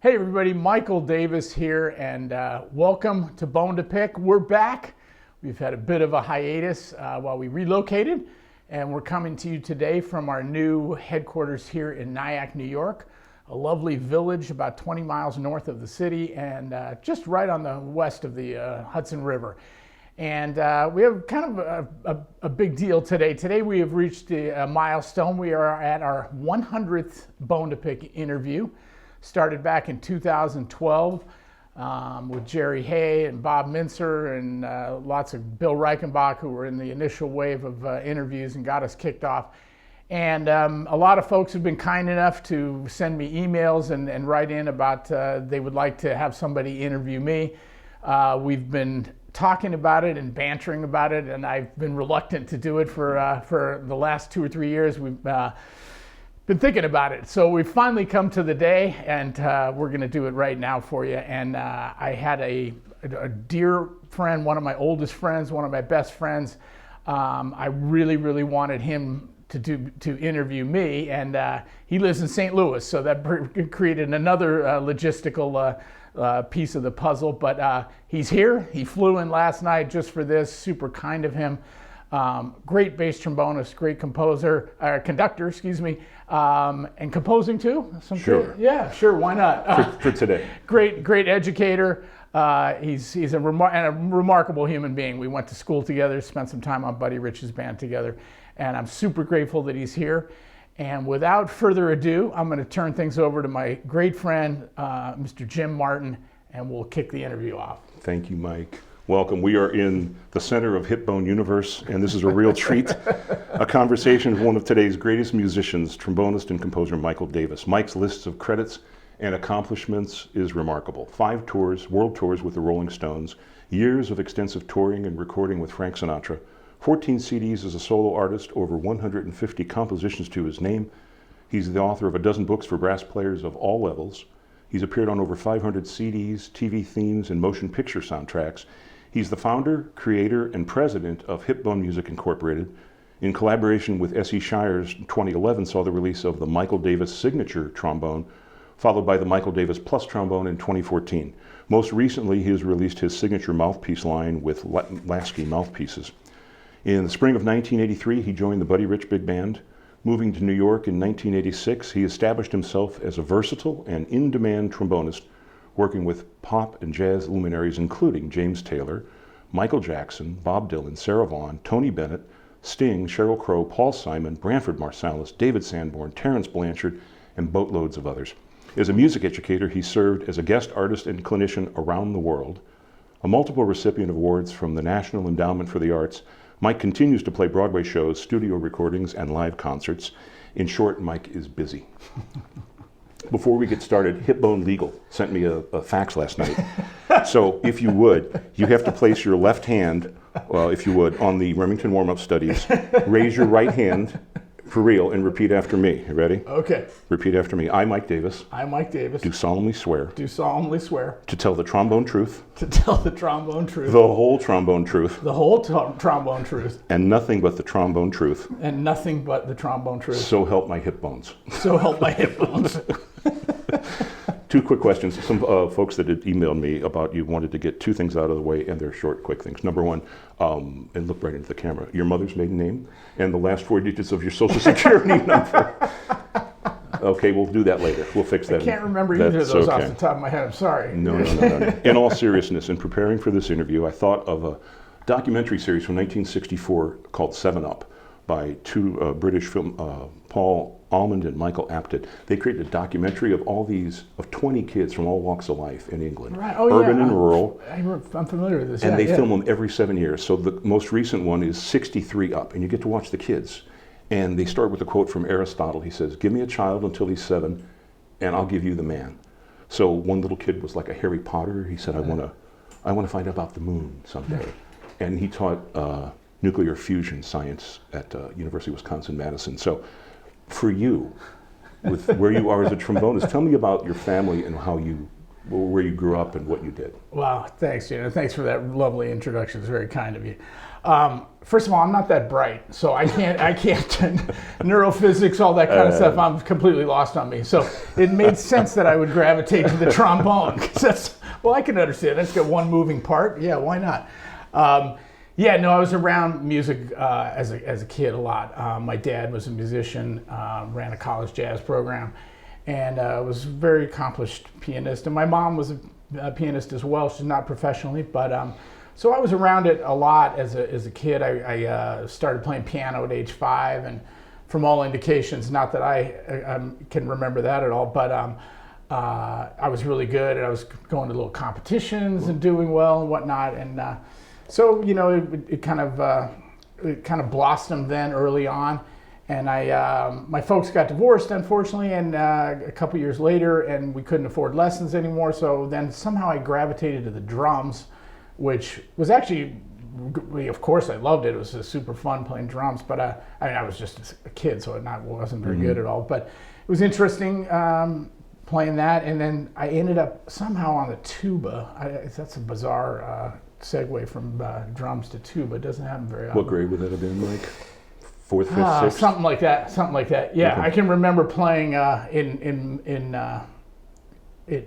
Hey everybody, Michael Davis here, and welcome to Bone2Pick. We're back. We've had a bit of a hiatus while we relocated, and we're coming to you today from our new headquarters here in Nyack, New York, a lovely village about 20 miles north of the city and just right on the west of the Hudson River. And we have kind of a big deal today. Today we have reached a milestone. We are at our 100th Bone2Pick interview. Started back in 2012 with Jerry Hay and Bob Mincer and lots of Bill Reichenbach, who were in the initial wave of interviews and got us kicked off. And a lot of folks have been kind enough to send me emails and write in about they would like to have somebody interview me. We've been talking about it and bantering about it, and I've been reluctant to do it for the last 2 or 3 years. We've been thinking about it. So we've finally come to the day, and we're going to do it right now for you. And I had a dear friend, one of my oldest friends, one of my best friends. I really wanted him to interview me, and he lives in St. Louis, so that created another logistical piece of the puzzle. But he's here. He flew in last night just for this. Super kind of him. Great bass trombonist, great conductor, excuse me, and composing too. Sure. Yeah, sure. Why not? For today. Great educator. He's a remarkable human being. We went to school together, spent some time on Buddy Rich's band together, and I'm super grateful that he's here. And without further ado, I'm going to turn things over to my great friend, Mr. Jim Martin, and we'll kick the interview off. Thank you, Mike. Welcome. We are in the center of Hip-Bone universe, and this is a real treat. A conversation with one of today's greatest musicians, trombonist and composer Michael Davis. Mike's lists of credits and accomplishments is remarkable. 5 tours, world tours with the Rolling Stones, years of extensive touring and recording with Frank Sinatra, 14 CDs as a solo artist, over 150 compositions to his name. He's the author of a dozen books for brass players of all levels. He's appeared on over 500 CDs, TV themes, and motion picture soundtracks. He's the founder, creator, and president of HIP-BoneMusic Incorporated. In collaboration with S.E. Shires, 2011 saw the release of the Michael Davis signature trombone, followed by the Michael Davis Plus trombone in 2014. Most recently, he has released his signature mouthpiece line with Laskey mouthpieces. In the spring of 1983, he joined the Buddy Rich Big Band. Moving to New York in 1986, he established himself as a versatile and in-demand trombonist, working with pop and jazz luminaries including James Taylor, Michael Jackson, Bob Dylan, Sarah Vaughan, Tony Bennett, Sting, Sheryl Crow, Paul Simon, Branford Marsalis, David Sanborn, Terence Blanchard, and boatloads of others. As a music educator, he served as a guest artist and clinician around the world. A multiple recipient of awards from the National Endowment for the Arts, Mike continues to play Broadway shows, studio recordings, and live concerts. In short, Mike is busy. Before we get started, Hipbone Legal sent me a fax last night. So if you would, you have to place your left hand, if you would, on the Remington warm-up studies. Raise your right hand for real and repeat after me. You ready? Okay. Repeat after me. I, Mike Davis. I, Mike Davis. Do solemnly swear. Do solemnly swear. To tell the trombone truth. To tell the trombone truth. The whole trombone truth. The whole trombone truth. And nothing but the trombone truth. And nothing but the trombone truth. So help my hip bones. So help my hip bones. 2 quick questions. Some folks that had emailed me about you wanted to get 2 things out of the way, and they're short, quick things. Number 1, and look right into the camera, your mother's maiden name and the last 4 digits of your social security number. Okay, we'll do that later. We'll fix that. I can't remember either of those off the top of my head. I'm sorry. No. In all seriousness, in preparing for this interview, I thought of a documentary series from 1964 called 7 Up by 2 British film, Paul Almond and Michael Apted. They created a documentary of 20 kids from all walks of life in England, right. Urban and rural. I'm familiar with this. And they film them every 7 years. So the most recent one is 63 Up, and you get to watch the kids. And they start with a quote from Aristotle. He says, "Give me a child until he's 7, and I'll give you the man." So one little kid was like a Harry Potter. He said, "I want to find out about the moon someday," and he taught nuclear fusion science at University of Wisconsin-Madison. So for you, with where you are as a trombonist, tell me about your family and how you where you grew up and what you did. Wow, thanks, Gina. Thanks for that lovely introduction. It's very kind of you. First of all, I'm not that bright, so I can't neurophysics, all that kind of stuff. I'm completely lost on me. So it made sense that I would gravitate to the trombone, because I can understand. Let's get one moving part. Yeah, why not? Yeah, no, I was around music as a kid a lot. My dad was a musician, ran a college jazz program, and was a very accomplished pianist. And my mom was a pianist as well. She's not professionally, but so I was around it a lot as a kid. I started playing piano at age 5, and from all indications, not that I can remember that at all, but I was really good, and I was going to little competitions and doing well and whatnot. And so it kind of blossomed then early on. And my folks got divorced, unfortunately, and a couple years later, and we couldn't afford lessons anymore. So then somehow I gravitated to the drums, which was actually, of course, I loved it. It was super fun playing drums, but I was just a kid, so it wasn't very good at all. But it was interesting playing that, and then I ended up somehow on the tuba. That's a bizarre segue from drums to tuba. It doesn't happen very often. What grade would that have been, like? 4th, 5th, 6th? Something like that. Yeah, okay. I can remember playing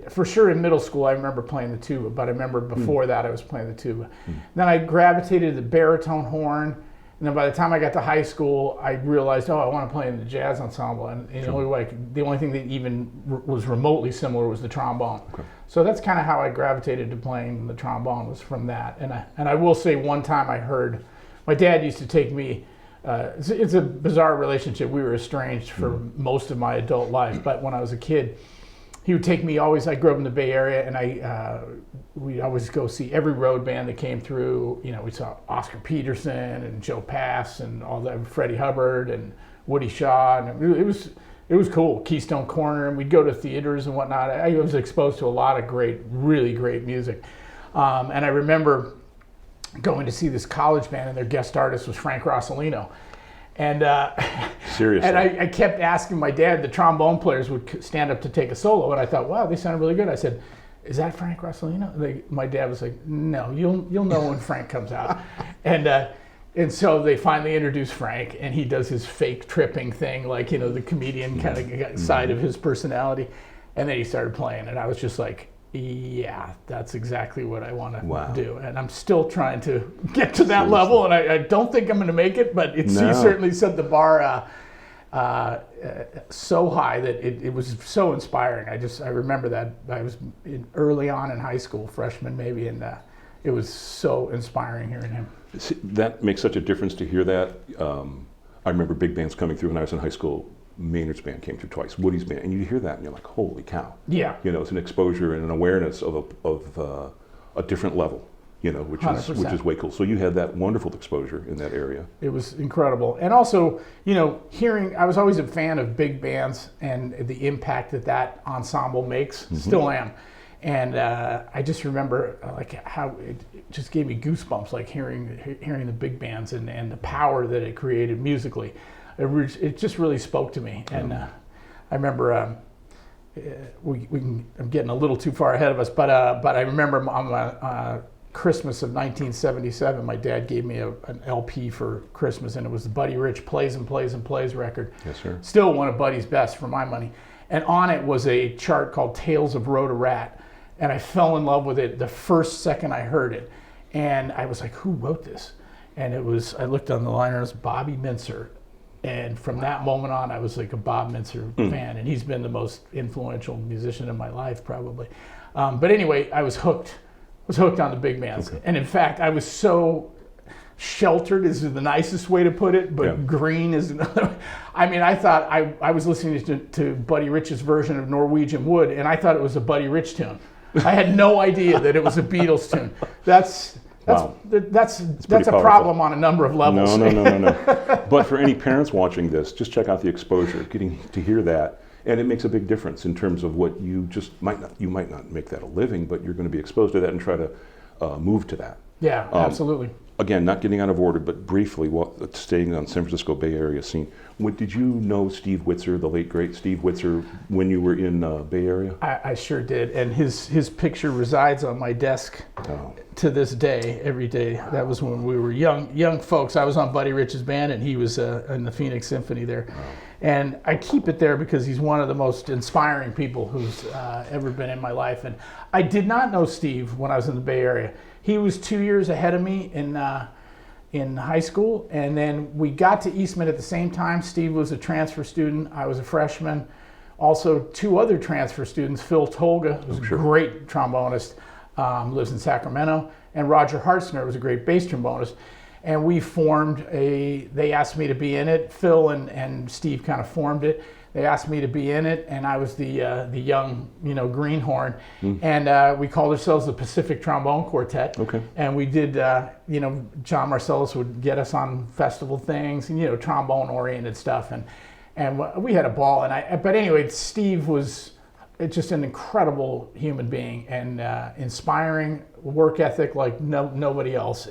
for sure in middle school. I remember playing the tuba, but I remember before that I was playing the tuba. Then I gravitated to the baritone horn, and then by the time I got to high school, I realized, I want to play in the jazz ensemble, and the only thing that even was remotely similar was the trombone. Okay. So that's kind of how I gravitated to playing the trombone, was from that. And I will say, one time I heard, my dad used to take me. It's a bizarre relationship. We were estranged for most of my adult life, but when I was a kid, he would take me always. I grew up in the Bay Area, and we'd always go see every road band that came through. We saw Oscar Peterson and Joe Pass and all that, Freddie Hubbard and Woody Shaw, and it was cool. Keystone Corner, and we'd go to theaters and whatnot. I was exposed to a lot of really great music, and I remember going to see this college band, and their guest artist was Frank Rossellino. And seriously, and I kept asking my dad. The trombone players would stand up to take a solo, and I thought, wow, they sounded really good. I said, "Is that Frank Rossellino?" My dad was like, "No, you'll know when Frank comes out." And so they finally introduced Frank, and he does his fake tripping thing, like the comedian kind of side of his personality. And then he started playing, and I was just like, yeah, that's exactly what I want to do. And I'm still trying to get to that level, and I don't think I'm going to make it, but he certainly set the bar so high that it was so inspiring. I remember that I was early on in high school, freshman maybe, and it was so inspiring hearing him. See, that makes such a difference to hear that. I remember big bands coming through when I was in high school. Maynard's band came through twice, Woody's band, and you hear that and you're like, holy cow. Yeah. It's an exposure and an awareness of a different level, which 100%. Which is way cool. So you had that wonderful exposure in that area. It was incredible. And also, I was always a fan of big bands and the impact that ensemble makes, still am. And I just remember how it just gave me goosebumps, like hearing the big bands and the power that it created musically. It just really spoke to me, and I remember I'm getting a little too far ahead of us, but I remember on Christmas of 1977, my dad gave me an LP for Christmas, and it was the Buddy Rich Plays and Plays and Plays record. Yes, sir. Still one of Buddy's best for my money, and on it was a chart called Tales of Rhoda-Rat, and I fell in love with it the first second I heard it, and I was like, who wrote this? And I looked on the liner, it was Bobby Mintzer. And from that moment on, I was like a Bob Mintzer fan, and he's been the most influential musician in my life, probably. But anyway, I was hooked. On the big bands, and in fact, I was so sheltered is the nicest way to put it, but green is another. I mean, I thought I was listening to Buddy Rich's version of Norwegian Wood, and I thought it was a Buddy Rich tune. I had no idea that it was a Beatles tune. That's a problem on a number of levels. No. But for any parents watching this, just check out the exposure, getting to hear that. And it makes a big difference in terms of what you might not make that a living, but you're going to be exposed to that and try to move to that. Yeah, absolutely. again, not getting out of order, but briefly, staying on San Francisco Bay Area scene. Did you know Steve Witser, the late great Steve Witser, when you were in Bay Area? I sure did, and his picture resides on my desk to this day, every day. That was when we were young folks. I was on Buddy Rich's band, and he was in the Phoenix Symphony there. Wow. And I keep it there because he's one of the most inspiring people who's ever been in my life. And I did not know Steve when I was in the Bay Area. He was 2 years ahead of me in high school, and then we got to Eastman at the same time. Steve was a transfer student. I was a freshman. Also, 2 other transfer students, Phil Tolga, who's a great trombonist, lives in Sacramento, and Roger Hartzner was a great bass trombonist. And we formed they asked me to be in it. Phil and Steve kind of formed it. They asked me to be in it, and I was the young, greenhorn. And we called ourselves the Pacific Trombone Quartet. Okay. And we did, John Marcellus would get us on festival things, and trombone-oriented stuff, and we had a ball. But anyway, Steve was just an incredible human being and inspiring, work ethic like nobody else.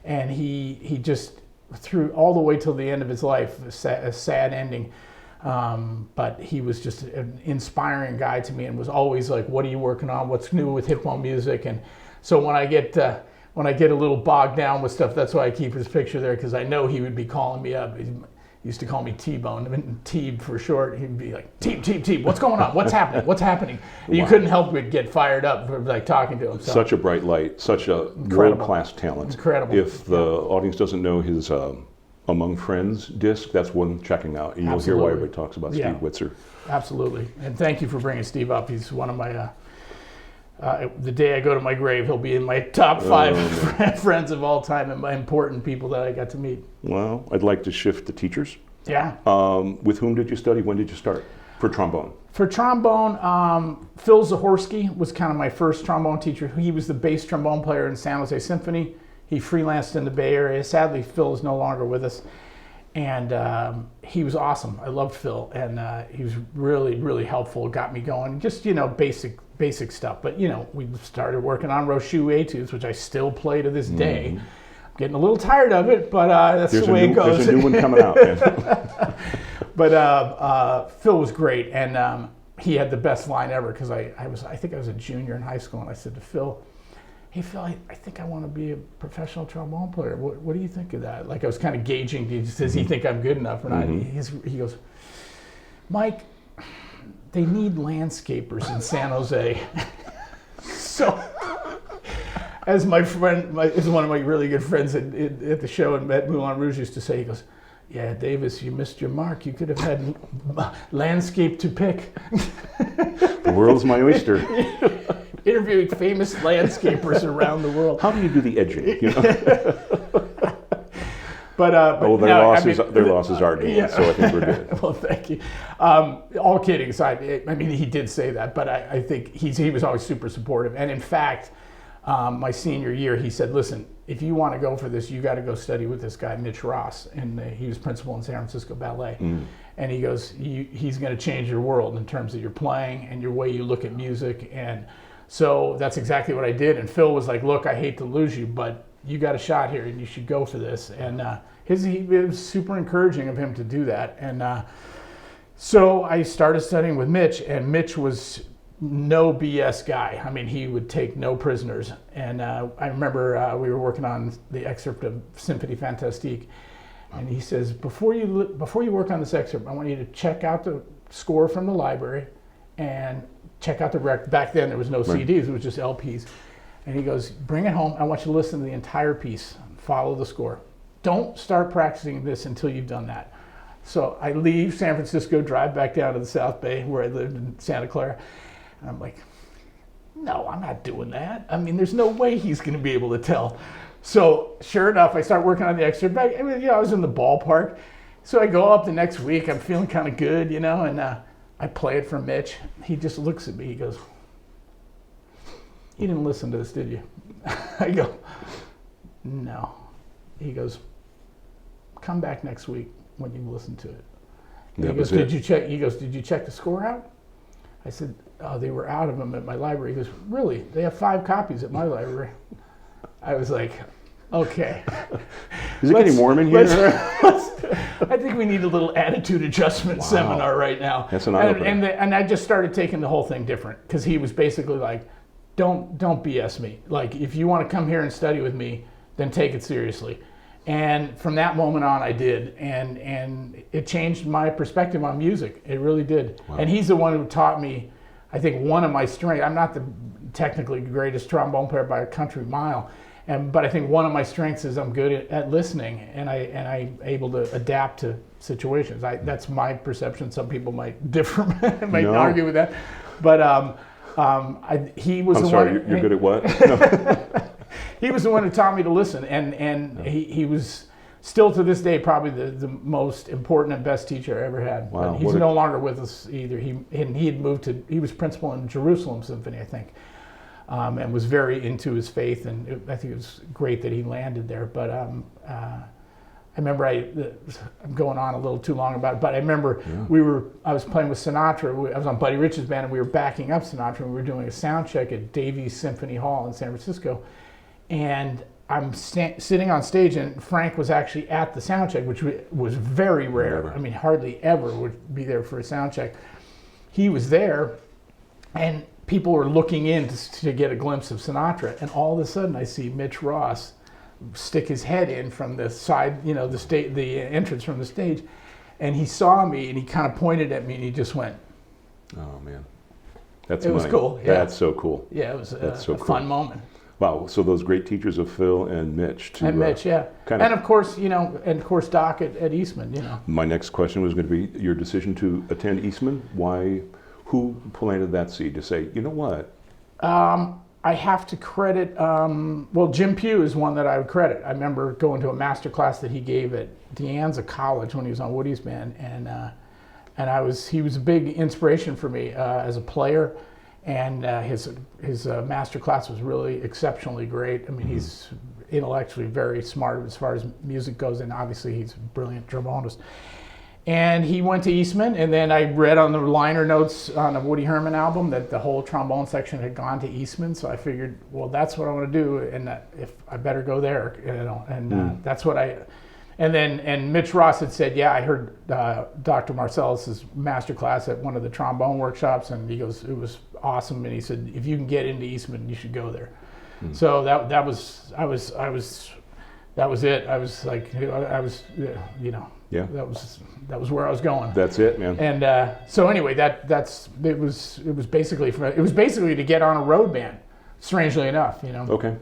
And he just, through all the way till the end of his life, a sad ending. But he was just an inspiring guy to me, and was always like, "What are you working on? What's new with HipBoneMusic?" And so when I get a little bogged down with stuff, that's why I keep his picture there, because I know he would be calling me up. He used to call me T-Bone, I mean, T for short. He'd be like, T, what's going on? What's happening? What's happening? Wow. You couldn't help but get fired up for talking to him. So. Such a bright light, such a world-class talent. Incredible. If the audience doesn't know his Among Friends disc, that's one checking out, and you'll hear why everybody talks about Steve Witser. Absolutely, and thank you for bringing Steve up. He's one of my, the day I go to my grave, he'll be in my top 5 friends of all time and my important people that I got to meet. Well, I'd like to shift to teachers. Yeah. With whom did you study? When did you start for trombone? For trombone, Phil Zahorsky was kind of my first trombone teacher. He was the bass trombone player in San Jose Symphony. He freelanced in the Bay Area. Sadly, Phil is no longer with us. And he was awesome. I loved Phil. And he was really, really helpful. Got me going. Just, basic stuff. But, we started working on Rochu etudes, which I still play to this day. I'm getting a little tired of it, but that's the way it goes. There's a new one coming out. But Phil was great. And he had the best line ever, because I think I was a junior in high school. And I said to Phil, "Hey Phil, I think I want to be a professional trombone player. What do you think of that?" Like, I was kind of gauging, does he think I'm good enough or not? He goes, "Mike, they need landscapers in San Jose." So, as my friend, is one of my really good friends at the show and at Moulin Rouge used to say, he goes, "Yeah, Davis, you missed your mark. You could have had landscape to pick." The world's my oyster. Interviewing famous landscapers around the world. How do you do the edging? But their losses are gained, so I think we're good. Well, thank you. All kidding aside, I mean, he did say that, but I think he was always super supportive. And in fact, my senior year, he said, "Listen, if you want to go for this, you got to go study with this guy, Mitch Ross." And he was principal in San Francisco Ballet. And he goes, he's going to change your world in terms of your playing and your way you look at music. And so that's exactly what I did. And Phil was like, "Look, I hate to lose you, but you got a shot here and you should go for this." And it was super encouraging of him to do that. And so I started studying with Mitch, and Mitch was no BS guy. I mean, he would take no prisoners. And I remember we were working on the excerpt of Symphonie Fantastique, and he says, before you work on this excerpt, I want you to check out the score from the library and check out the record. Back then there was no CDs, it was just LPs. And he goes, "Bring it home. I want you to listen to the entire piece. Follow the score. Don't start practicing this until you've done that." So I leave San Francisco, drive back down to the South Bay where I lived in Santa Clara. And I'm like, no, I'm not doing that. I mean, there's no way he's going to be able to tell. So sure enough, I start working on the excerpt. I mean, I was in the ballpark. So I go up the next week. I'm feeling kind of good, and I play it for Mitch. He just looks at me. He goes, "You didn't listen to this, did you?" I go, "No." He goes, "Come back next week when you listen to it." He goes, "Did you check?" He goes, "Did you check the score out?" I said, "Oh, they were out of them at my library." He goes, "Really? They have 5 copies at my library." I was like, Okay. Is it getting warm in here? I think we need a little attitude adjustment seminar right now. That's an eye-opener. And I just started taking the whole thing different, because he was basically like, don't BS me. Like, if you want to come here and study with me, then take it seriously. And from that moment on, I did, and it changed my perspective on music. It really did. Wow. And he's the one who taught me, I think, one of my strengths. I'm not the technically greatest trombone player by a country mile, but I think one of my strengths is I'm good at listening, and I'm able to adapt to situations. That's my perception. Some people might differ, might argue with that, but he was. I'm the sorry, one, you're good at what? No. He was the one who taught me to listen, and he was still to this day probably the most important and best teacher I ever had. Wow, But he's no longer with us either. He had moved to, he was principal in Jerusalem Symphony, I think, and was very into his faith, and I think it was great that he landed there. But I remember, I'm going on a little too long about it, but I remember I was playing with Sinatra. I was on Buddy Rich's band, and we were backing up Sinatra, and we were doing a sound check at Davis Symphony Hall in San Francisco. And I'm sitting on stage, and Frank was actually at the sound check, which was very rare. I mean, hardly ever would be there for a sound check. He was there, and people were looking in to get a glimpse of Sinatra. And all of a sudden, I see Mitch Ross stick his head in from the side, the entrance from the stage. And he saw me, and he kind of pointed at me, and he just went. Oh, man. It was cool. Yeah. That's so cool. Yeah, it was a fun moment. Wow, so those great teachers of Phil and Mitch. Yeah. And of course, Doc at Eastman, My next question was going to be your decision to attend Eastman. Why, who planted that seed to say, you know what? I have to credit, Jim Pugh is one that I would credit. I remember going to a master class that he gave at De Anza College when he was on Woody's band, and he was a big inspiration for me as a player. And his master class was really exceptionally great. I mean, he's intellectually very smart as far as music goes, and obviously he's a brilliant trombonist. And he went to Eastman, and then I read on the liner notes on a Woody Herman album that the whole trombone section had gone to Eastman. So I figured, well, that's what I want to do, and if I better go there, and that's what I. And Mitch Ross had said, yeah, I heard Dr. Marcellus's master class at one of the trombone workshops, and he goes, it was awesome. And he said, if you can get into Eastman, you should go there. So that was it. I was like, that was where I was going. That's it, man. And so anyway, it was basically to get on a road band. Strangely enough, Okay.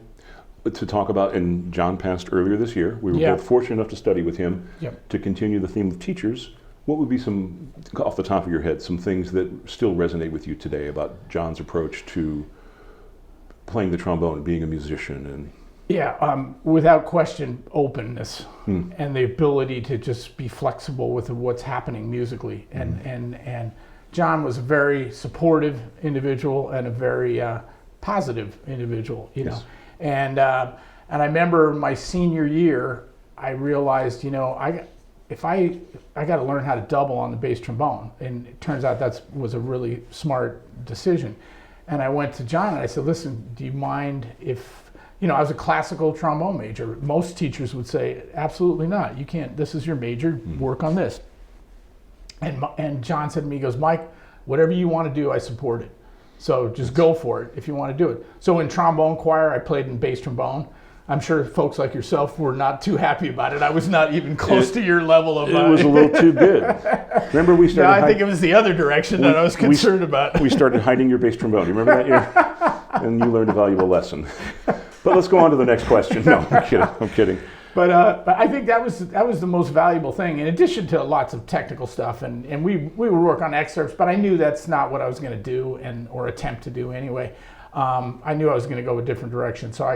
To talk about, and John passed earlier this year. We were both fortunate enough to study with him. To continue the theme of teachers, what would be some, off the top of your head, some things that still resonate with you today about John's approach to playing the trombone and being a musician? And without question, openness and the ability to just be flexible with what's happening musically. And John was a very supportive individual and a very positive individual, Yes. And I remember my senior year, I realized, I got to learn how to double on the bass trombone, and it turns out that was a really smart decision. And I went to John and I said, "Listen, do you mind if I was a classical trombone major? Most teachers would say, absolutely not. You can't. This is your major. Work on this." And John said to me, he goes, "Mike, whatever you want to do, I support it. So just go for it if you want to do it." So in trombone choir, I played in bass trombone. I'm sure folks like yourself were not too happy about it. I was not even close to your level of... It was a little too good. Remember we started... I think it was the other direction that I was concerned about. We started hiding your bass trombone. You remember that year? And you learned a valuable lesson. But let's go on to the next question. No, I'm kidding. But I think that was the most valuable thing, in addition to lots of technical stuff, and we would work on excerpts, but I knew that's not what I was going to do or attempt to do anyway. I knew I was going to go a different direction, so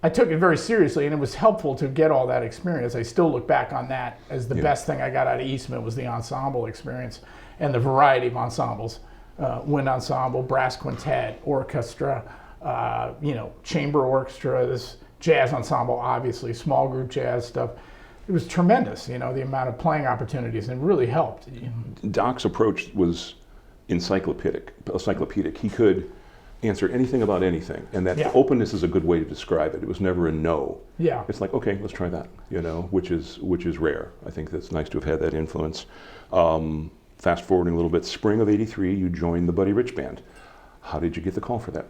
I took it very seriously, and it was helpful to get all that experience. I still look back on that as the best thing I got out of Eastman was the ensemble experience and the variety of ensembles, wind ensemble, brass quintet, orchestra, chamber orchestra, this jazz ensemble, obviously, small group jazz stuff. It was tremendous, the amount of playing opportunities, and really helped. Doc's approach was encyclopedic. He could answer anything about anything. And that Yeah. openness is a good way to describe it. It was never a no. Yeah. It's like, okay, let's try that, which is rare. I think that's nice to have had that influence. Fast forwarding a little bit, spring of '83, you joined the Buddy Rich Band. How did you get the call for that?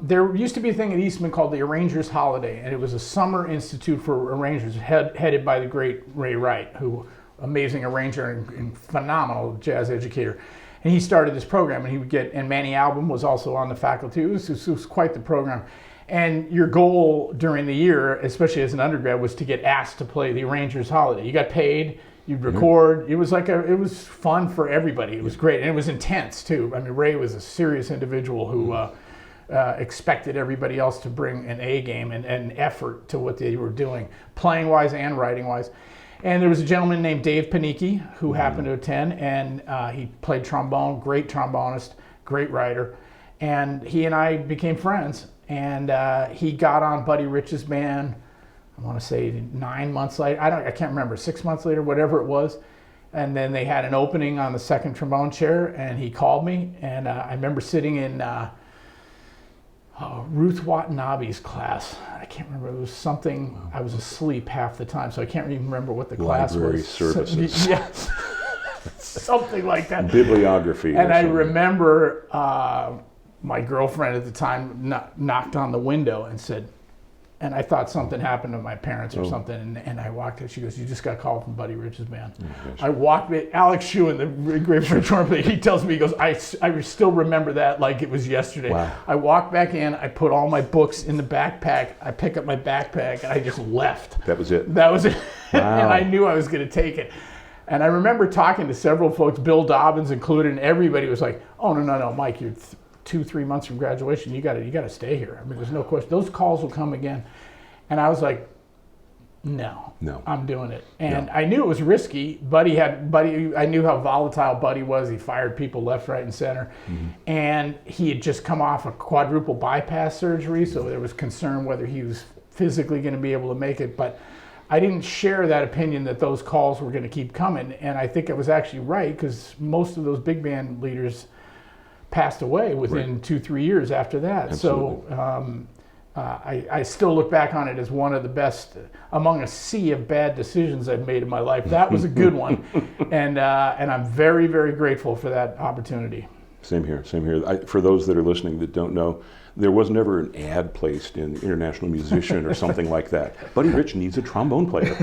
There used to be a thing at Eastman called the Arrangers Holiday, and it was a summer institute for arrangers headed by the great Ray Wright, who amazing arranger and phenomenal jazz educator. And he started this program, and he would get, and Manny Album was also on the faculty. It was quite the program. And your goal during the year, especially as an undergrad, was to get asked to play the Arrangers Holiday. You got paid, you'd record. It was it was fun for everybody. It was great, and it was intense too. I mean, Ray was a serious individual who expected everybody else to bring an A game and effort to what they were doing, playing wise and writing wise. And there was a gentleman named Dave Panicki who happened to attend, and he played trombone, great trombonist, great writer. And he and I became friends, and he got on Buddy Rich's band, I want to say 9 months later, I can't remember, 6 months later, whatever it was. And then they had an opening on the second trombone chair, and he called me, and I remember sitting in Ruth Watanabe's class. I can't remember. It was something. I was asleep half the time, so I can't even remember what the class Library was. services. So, yeah, something like that. Bibliography. And I remember my girlfriend at the time knocked on the window and said, and I thought something happened to my parents or something, and I walked in. She goes, "You just got called from Buddy Rich's band." I walked in. Alex Shewan, the great French horn player, he tells me, he goes, I still remember that like it was yesterday. Wow. I walked back in, I put all my books in the backpack, I picked up my backpack, and I just left. That was it. That was it. Wow. And I knew I was going to take it. And I remember talking to several folks, Bill Dobbins included, and everybody was like, "Oh, no, Mike, you're 2-3 months from graduation, you got to stay here. I mean, there's no question. Those calls will come again." And I was like, no, I'm doing it. And I knew it was risky. Buddy, I knew how volatile Buddy was. He fired people left, right, and center. And he had just come off a quadruple bypass surgery, so there was concern whether he was physically going to be able to make it. But I didn't share that opinion that those calls were going to keep coming. And I think it was actually right, because most of those big band leaders passed away within 2-3 years after that. Absolutely. So I still look back on it as one of the best, among a sea of bad decisions I've made in my life. That was a good one. And I'm very, very grateful for that opportunity. Same here. For those that are listening that don't know, there was never an ad placed in International Musician or something like that. Buddy Rich needs a trombone player.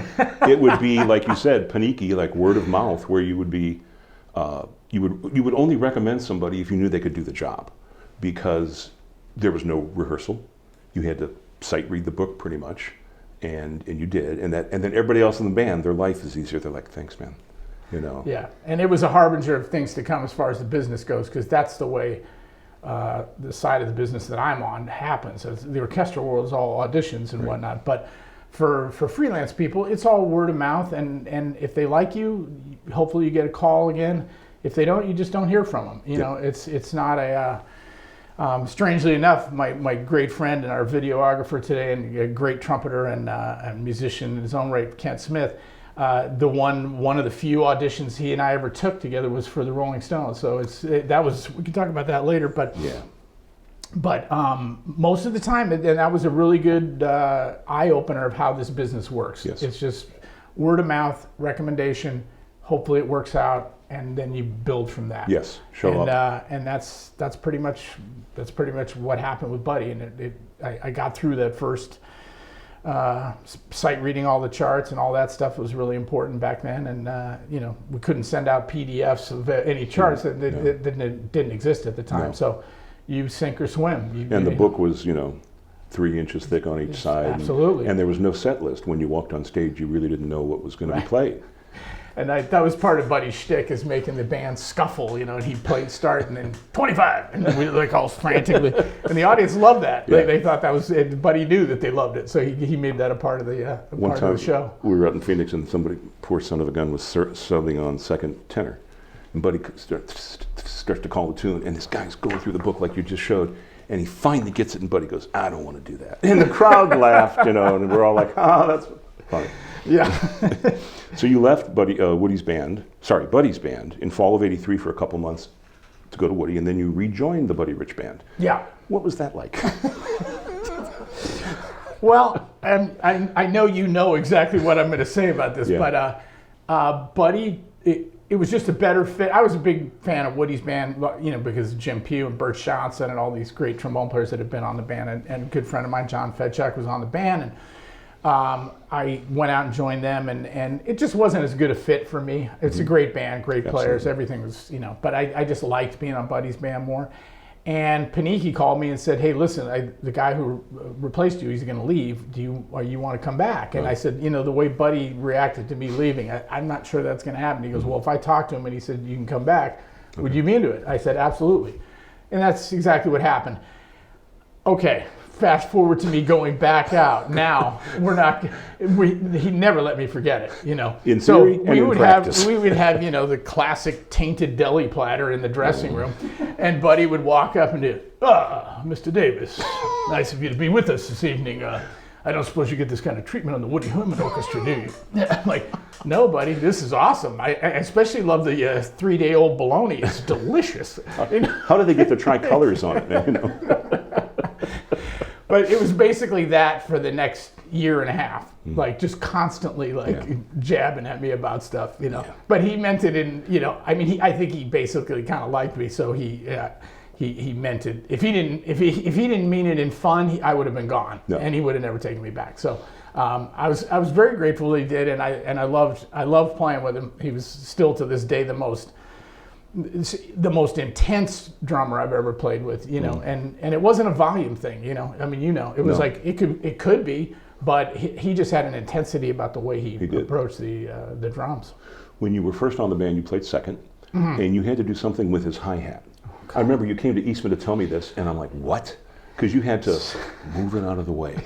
It would be, like you said, Panicki, like word of mouth, where you would be, you would only recommend somebody if you knew they could do the job, because there was no rehearsal. You had to sight read the book pretty much, and you did, and then everybody else in the band, their life is easier. They're like, "Thanks, man," Yeah, and it was a harbinger of things to come as far as the business goes, because that's the way the side of the business that I'm on happens. The orchestral world is all auditions and whatnot, but for freelance people, it's all word of mouth, and if they like you, hopefully you get a call again. If they don't, you just don't hear from them. You know, it's not a. Strangely enough, my great friend and our videographer today, and a great trumpeter and musician in his own right, Kent Smith, one of the few auditions he and I ever took together was for the Rolling Stones. So we can talk about that later. But most of the time, and that was a really good eye opener of how this business works. Yes. It's just word of mouth, recommendation. Hopefully it works out, and then you build from that. Yes, show up. And that's pretty much what happened with Buddy. And I got through that first sight reading all the charts and all that stuff was really important back then. And we couldn't send out PDFs of any charts that didn't exist at the time. No. So you sink or swim. And the book was 3 inches thick on each side. Absolutely. And there was no set list. When you walked on stage, you really didn't know what was going to be played. And that was part of Buddy's shtick, is making the band scuffle, and he'd play start and then 25, and then we like all frantically, and the audience loved that. Yeah. They thought that was, Buddy knew that they loved it, so he made that a part of the One time, of the show. We were out in Phoenix, and somebody, poor son of a gun, was subbing on second tenor, and Buddy starts to call the tune, and this guy's going through the book like you just showed, and he finally gets it, and Buddy goes, "I don't want to do that," and the crowd laughed, and we're all like, "Oh, that's funny." Yeah. So you left Buddy's band in fall of '83 for a couple months to go to Woody, and then you rejoined the Buddy Rich Band. Yeah. What was that like? Well, and I know you know exactly what I'm going to say about this, Yeah. but Buddy, it was just a better fit. I was a big fan of Woody's band, you know, because of Jim Pugh and Bert Johnson and all these great trombone players that have been on the band. And a good friend of mine, John Fedchuk, was on the band. And I went out and joined them, and it just wasn't as good a fit for me. It's a great band, great players, Absolutely. everything was, you know, but I just liked being on Buddy's band more. And Paniki called me and said, "Hey, listen, the guy who replaced you, he's going to leave. Do you want to come back?" And I said, "You know, the way Buddy reacted to me leaving, I'm not sure that's going to happen." He goes, "Well, if I talk to him and he said you can come back, would you be into it?" I said, "Absolutely," and that's exactly what happened. Okay, fast forward to me going back out. Now he never let me forget it, you know. In theory and in practice. We would have, you know, the classic tainted deli platter in the dressing room, and Buddy would walk up and do, Mr. Davis, nice of you to be with us this evening. I don't suppose you get this kind of treatment on the Woody Herman Orchestra, do you? I'm like, no, buddy, this is awesome. I especially love the 3-day-old bologna. It's delicious. How did they get the tricolors on it, man? You know? But it was basically that for the next year and a half, like just constantly jabbing at me about stuff, you know. Yeah. But he meant it in, you know, I mean, I think he basically kind of liked me, so he meant it. If he didn't mean it in fun, I would have been gone, and he would have never taken me back. So I was very grateful that he did, and I loved playing with him. He was still to this day the most intense drummer I've ever played with, you know, and it wasn't a volume thing, you know. I mean, you know, it was like it could be, but he just had an intensity about the way he approached the drums. When you were first on the band, you played second, and you had to do something with his hi-hat. I remember you came to Eastman to tell me this, and I'm like, what? Because you had to move it out of the way.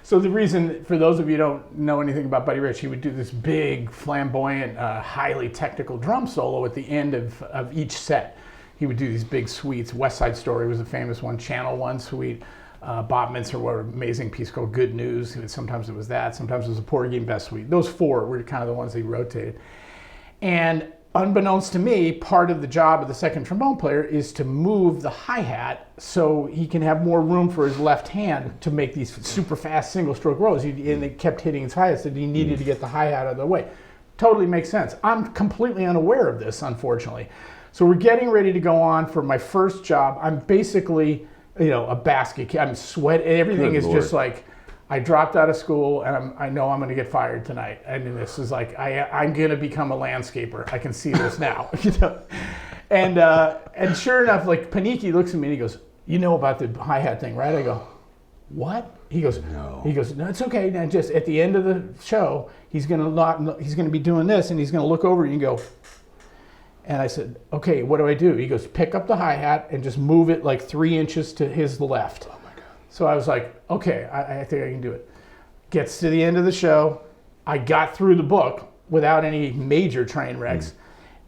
So the reason, for those of you who don't know anything about Buddy Rich, he would do this big, flamboyant, highly technical drum solo at the end of each set. He would do these big suites. West Side Story was a famous one, Channel One suite. Bob Mintzer wrote an amazing piece called Good News. Sometimes it was that, sometimes it was a Porgy and Bess suite. Those four were kind of the ones he rotated. And unbeknownst to me, part of the job of the second trombone player is to move the hi-hat so he can have more room for his left hand to make these super fast single stroke rolls. And they kept hitting his hi-hat, so he needed to get the hi-hat out of the way. Totally makes sense. I'm completely unaware of this, unfortunately. So we're getting ready to go on for my first job. I'm basically, you know, a basket kid. I'm sweating. Everything is just like, I dropped out of school and I know I'm going to get fired tonight. I mean, this is like, I'm going to become a landscaper. I can see this now. You know? And sure enough, like Paniki looks at me and he goes, "You know about the hi-hat thing, right?" I go, "What?" He goes, "No." He goes, "No, it's okay. Now just at the end of the show, he's going to be doing this, and he's going to look over you and go." And I said, "Okay, what do I do?" He goes, "Pick up the hi-hat and just move it like 3 inches to his left." Oh my God. So I was like, okay, I think I can do it. Gets to the end of the show. I got through the book without any major train wrecks.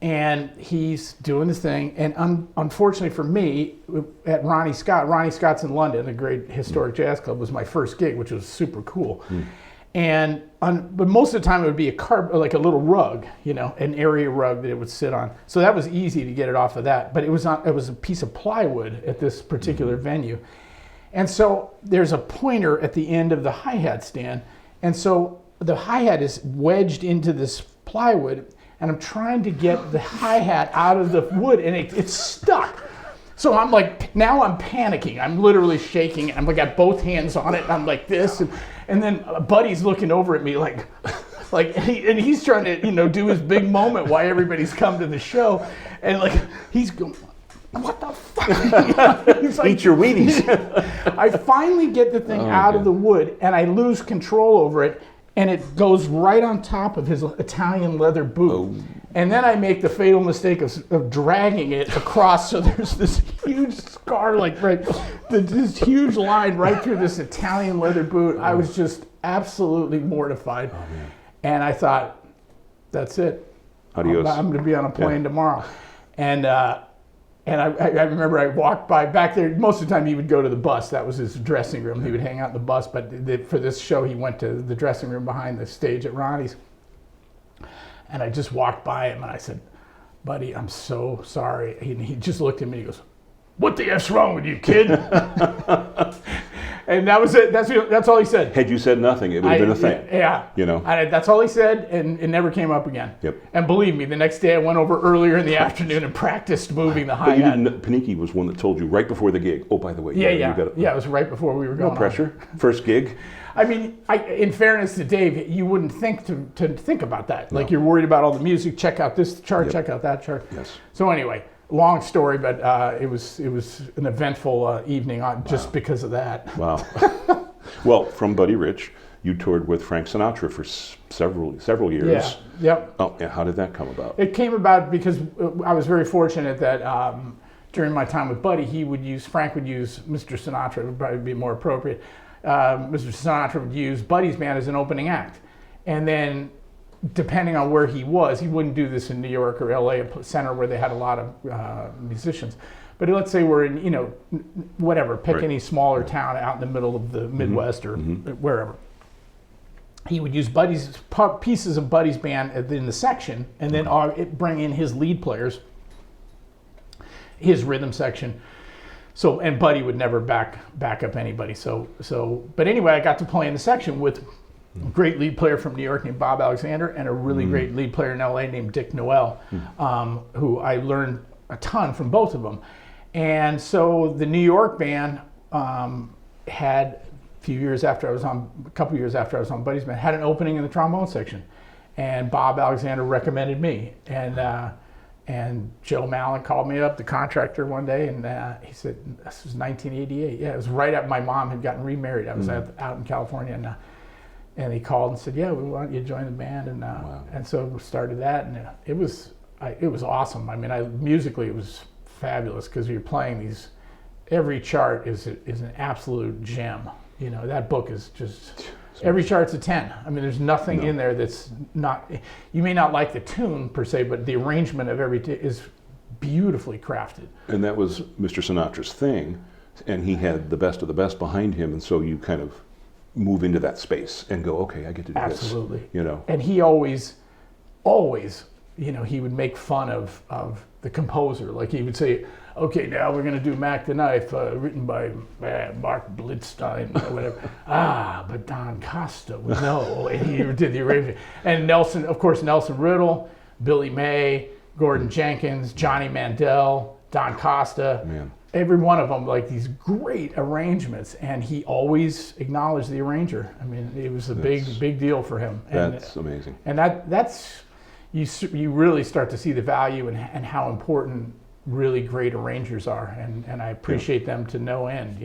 And he's doing his thing. And unfortunately for me, at Ronnie Scott's in London, a great historic jazz club, was my first gig, which was super cool. But most of the time it would be like a little rug, you know, an area rug that it would sit on. So that was easy to get it off of that. But it was a piece of plywood at this particular venue. And so there's a pointer at the end of the hi-hat stand. And so the hi-hat is wedged into this plywood, and I'm trying to get the hi-hat out of the wood, and it's stuck. So I'm like, now I'm panicking. I'm literally shaking. I'm like, got both hands on it. I'm like this, and then Buddy's looking over at me like he's trying to, you know, do his big moment while everybody's come to the show, and like he's going, "What the fuck?" He's like, "Eat your Wheaties." I finally get the thing out of the wood, and I lose control over it, and it goes right on top of his Italian leather boot. And then I make the fatal mistake of dragging it across, so there's this huge scar, like this huge line right through this Italian leather boot. I was just absolutely mortified. And I thought, that's it. Adios. I'm going to be on a plane tomorrow. And I remember I walked by back there. Most of the time he would go to the bus. That was his dressing room. He would hang out in the bus. But for this show, he went to the dressing room behind the stage at Ronnie's. And I just walked by him and I said, buddy, I'm so sorry. He just looked at me and he goes, what the F's wrong with you, kid? And that was it. That's all he said. Had you said nothing, it would have been a thing. Yeah. You know? That's all he said, and it never came up again. Yep. And believe me, the next day I went over earlier in the afternoon and practiced moving the But you hi-hat. didn't, Paniki was one that told you right before the gig, oh, by the way, Yeah, you it was right before we were going no pressure. First gig. I mean, in fairness to Dave, you wouldn't think to think about that. Like, you're worried about all the music, check out this chart, check out that chart. Yes. So anyway, long story, but it was an eventful evening just because of that. Wow. Well, from Buddy Rich, you toured with Frank Sinatra for several years. Yeah. Yep. Oh, and how did that come about? It came about because I was very fortunate that during my time with Buddy, Frank would use Mr. Sinatra, it would probably be more appropriate. Mr. Sinatra would use Buddy's band as an opening act. And then, depending on where he was, he wouldn't do this in New York or LA, a center where they had a lot of musicians. But let's say we're in, whatever, pick any smaller town out in the middle of the Midwest or wherever. He would use pieces of Buddy's band in the section, and then bring in his lead players, his rhythm section. So, and Buddy would never back up anybody. But anyway, I got to play in the section with a great lead player from New York named Bob Alexander and a really great lead player in LA named Dick Noel, who I learned a ton from both of them. And so the New York band had, a couple years after I was on Buddy's band, had an opening in the trombone section. And Bob Alexander recommended me. And Joe Mallon called me up, the contractor, one day, and he said, this was 1988. Yeah, it was right after my mom had gotten remarried. I was out in California, and he called and said, yeah, we want you to join the band. And so we started that, and it was awesome. I mean, musically it was fabulous because you're playing every chart is an absolute gem. That book is just... Every chart's a 10. I mean, there's nothing in there that's not... You may not like the tune, per se, but the arrangement of is beautifully crafted. And that was Mr. Sinatra's thing, and he had the best of the best behind him, and so you kind of move into that space and go, okay, I get to do this. Absolutely. And he always, he would make fun of the composer. Like, he would say, okay, now we're going to do Mac the Knife, written by Mark Blitzstein or whatever. But Don Costa would know. And he did the arrangement. And Nelson Riddle, Billy May, Gordon Jenkins, Johnny Mandel, Don Costa. Man. Every one of them, like, these great arrangements. And he always acknowledged the arranger. I mean, it was a big deal for him. That's amazing. And that's, you really start to see the value and how important really great arrangers are, and I appreciate them to no end,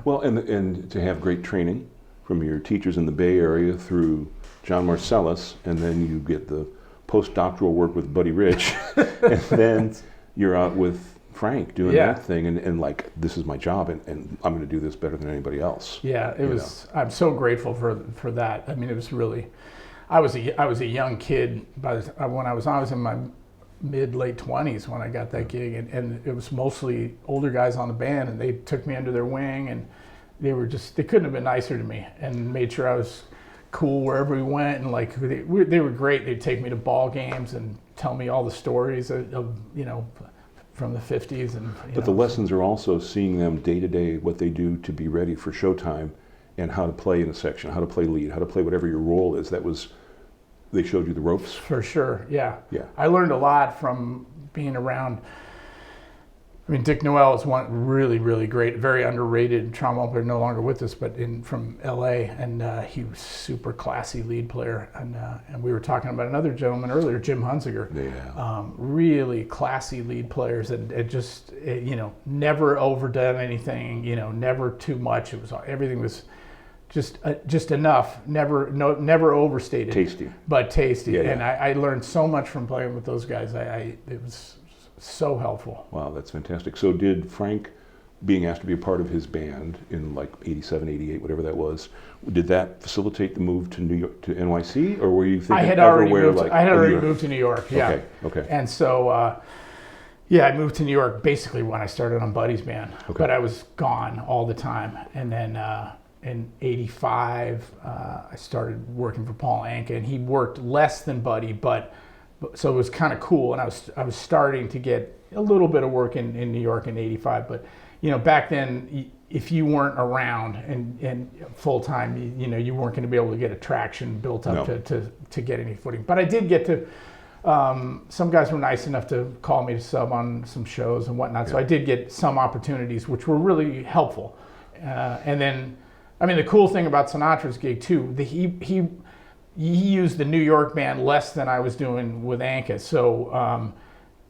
Well, and to have great training from your teachers in the Bay Area through John Marcellus, and then you get the postdoctoral work with Buddy Rich, and then you're out with Frank doing that thing, and like, this is my job, and I'm going to do this better than anybody else. Yeah, it was. I'm so grateful for that. I mean, it was really. I was a young kid when I was in my mid-late 20s when I got that gig, and it was mostly older guys on the band, and they took me under their wing, and they couldn't have been nicer to me, and made sure I was cool wherever we went, and like they were great. They'd take me to ball games and tell me all the stories of from the 50s. But the lessons are also seeing them day to day, what they do to be ready for showtime, and how to play in a section, how to play lead, how to play whatever your role is. They showed you the ropes? For sure, yeah. Yeah. I learned a lot from being around. I mean, Dick Noel is one really, really great, very underrated trombone player, no longer with us, but from LA, and he was super classy lead player. And we were talking about another gentleman earlier, Jim Hunziker. Yeah. Really classy lead players, and just never overdone anything, never too much. Everything was just enough, never overstated. Tasty. But tasty. Yeah. And I learned so much from playing with those guys. It was so helpful. Wow, that's fantastic. So did Frank, being asked to be a part of his band in like 87, 88, whatever that was, did that facilitate the move to New York, to NYC, or were you thinking I had already moved to New York, yeah. Okay. And so, I moved to New York basically when I started on Buddy's band. Okay. But I was gone all the time. And then in 85, I started working for Paul Anka, and he worked less than Buddy, but So it was kind of cool, and I was starting to get a little bit of work in New York in '85. But back then, if you weren't around and full time, you weren't going to be able to get a traction built up to get any footing. But I did get to. Some guys were nice enough to call me to sub on some shows and whatnot. So I did get some opportunities, which were really helpful. And then, the cool thing about Sinatra's gig too, he used the New York band less than I was doing with Anka. So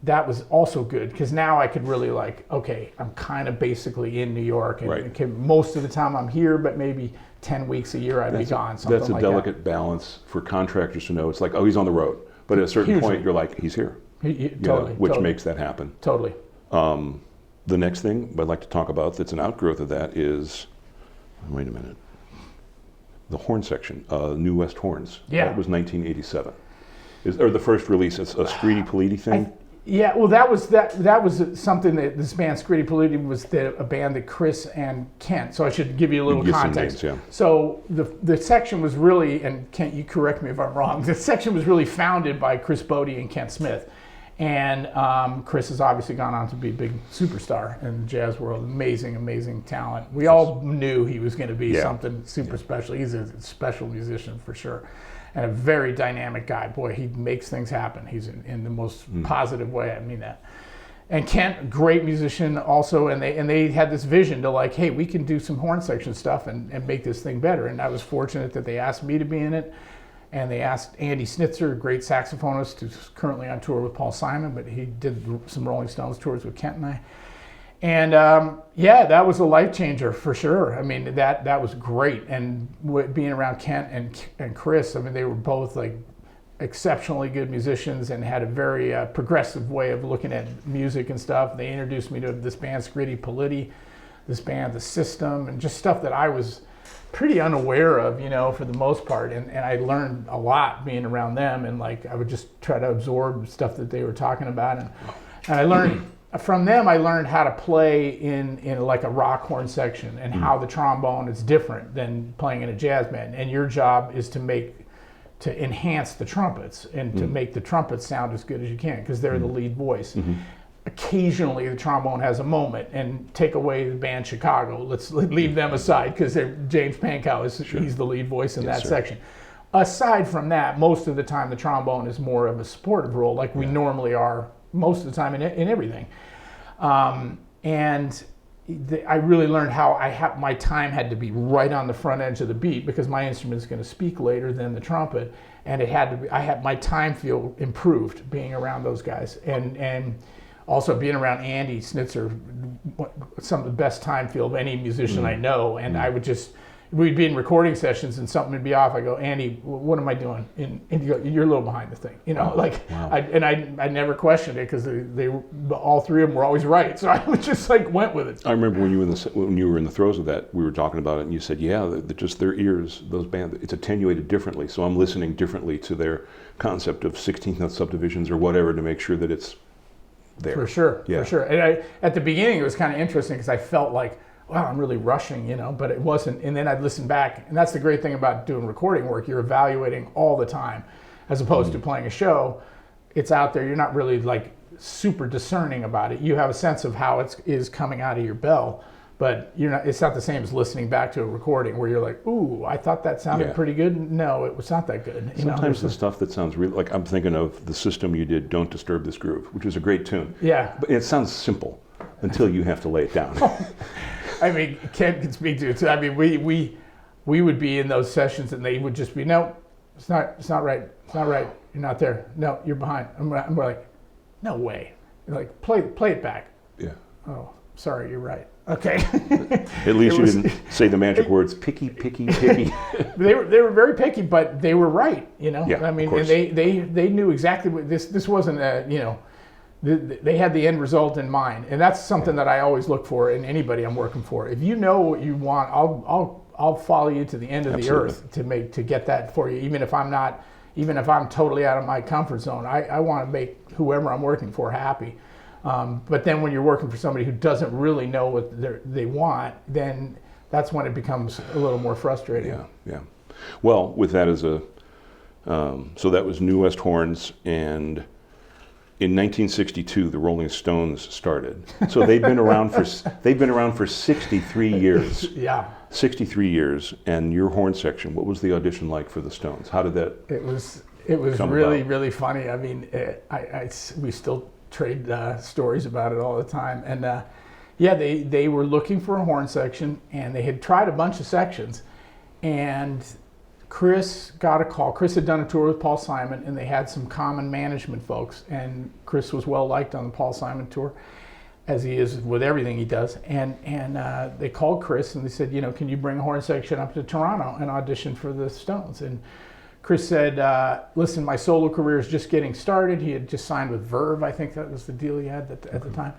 that was also good, because now I could really okay, I'm kind of basically in New York, and most of the time I'm here, but maybe 10 weeks a year I'd be gone. That's a delicate balance for contractors to know. It's like, oh, he's on the road. But at a certain point, you're like, he's here. Which makes that happen. Totally. The next thing I'd like to talk about that's an outgrowth of that is, wait a minute, the horn section, New West Horns. Yeah. That was 1987. Or the first release, it's a Screedy Politi thing? Well, that was something that this band, Screedy Politi, was a band that Chris and Kent, so I should give you a little context. Names, yeah. So the section was really, and Kent, you correct me if I'm wrong, the section was really founded by Chris Bodie and Kent Smith. And Chris has obviously gone on to be a big superstar in the jazz world. Amazing, amazing talent. We all knew he was going to be something super special. He's a special musician for sure. And a very dynamic guy. Boy, he makes things happen. He's in the most positive way. I mean that. And Kent, great musician also, and they had this vision to hey, we can do some horn section stuff and make this thing better. And I was fortunate that they asked me to be in it. And they asked Andy Snitzer, a great saxophonist who's currently on tour with Paul Simon, but he did some Rolling Stones tours with Kent and I. And that was a life changer for sure. That was great. And being around Kent and Chris, they were both exceptionally good musicians and had a very progressive way of looking at music and stuff. They introduced me to this band, Screedy Politi, this band, The System, and just stuff that I was pretty unaware of, for the most part. And I learned a lot being around them, and I would just try to absorb stuff that they were talking about. And I learned from them, I learned how to play in a rock horn section, and how the trombone is different than playing in a jazz band. And your job is to enhance the trumpets and to make the trumpets sound as good as you can, because they're the lead voice. Occasionally the trombone has a moment, and take away the band Chicago. Let's leave them aside, because James Pankow he's the lead voice in that section. Aside from that, most of the time the trombone is more of a supportive role, we normally are most of the time in everything. And I really learned how my time had to be right on the front edge of the beat, because my instrument is going to speak later than the trumpet, and it had to be. My time feel improved being around those guys, and also being around Andy Snitzer, some of the best time feel of any musician I know. And we'd be in recording sessions and something would be off. I go, Andy, what am I doing? And you go, you're a little behind the thing, Wow. I never questioned it, because they all three of them were always right. So I just went with it. I remember when you were in the throes of that, we were talking about it, and you said, just their ears, those bands, it's attenuated differently. So I'm listening differently to their concept of 16th note subdivisions or whatever, to make sure that it's there. For sure. And at the beginning, it was kind of interesting, because I felt wow, I'm really rushing, but it wasn't. And then I'd listen back, and that's the great thing about doing recording work. You're evaluating all the time, as opposed to playing a show. It's out there. You're not really super discerning about it. You have a sense of how it is coming out of your bell, but it's not the same as listening back to a recording where you're ooh, I thought that sounded pretty good. No, it was not that good. Sometimes the stuff that sounds really, I'm thinking of the System you did, Don't Disturb This Groove, which was a great tune. Yeah. But it sounds simple until you have to lay it down. Ken can speak to it. We would be in those sessions, and they would just be, no, it's not right. It's not right. You're not there. No, you're behind. I'm like, no way. You're play it back. Yeah. Oh, sorry, you're right. Okay. At least you didn't say the magic words, picky, picky, picky. They were very picky, but they were right. Yeah, of course. And they knew exactly what this wasn't they had the end result in mind, and that's something that I always look for in anybody I'm working for. If you know what you want, I'll follow you to the end of the earth to get that for you, even if I'm totally out of my comfort zone. I want to make whoever I'm working for happy. But then when you're working for somebody who doesn't really know what they want, then that's when it becomes a little more frustrating. Yeah. Well, with that as a So that was New West Horns, and in 1962 the Rolling Stones started. So they've been around for 63 years. Yeah. 63 years, and your horn section. What was the audition like for the Stones? How did that? It was really funny. I mean, we still trade stories about it all the time, and yeah, they were looking for a horn section, and they had tried a bunch of sections, and Chris got a call. Chris had done a tour with Paul Simon, and they had some common management folks, and Chris was well liked on the Paul Simon tour, as he is with everything he does. And they called Chris and they said, can you bring a horn section up to Toronto and audition for the Stones? And Chris said, listen, my solo career is just getting started. He had just signed with Verve, I think that was the deal he had at the time.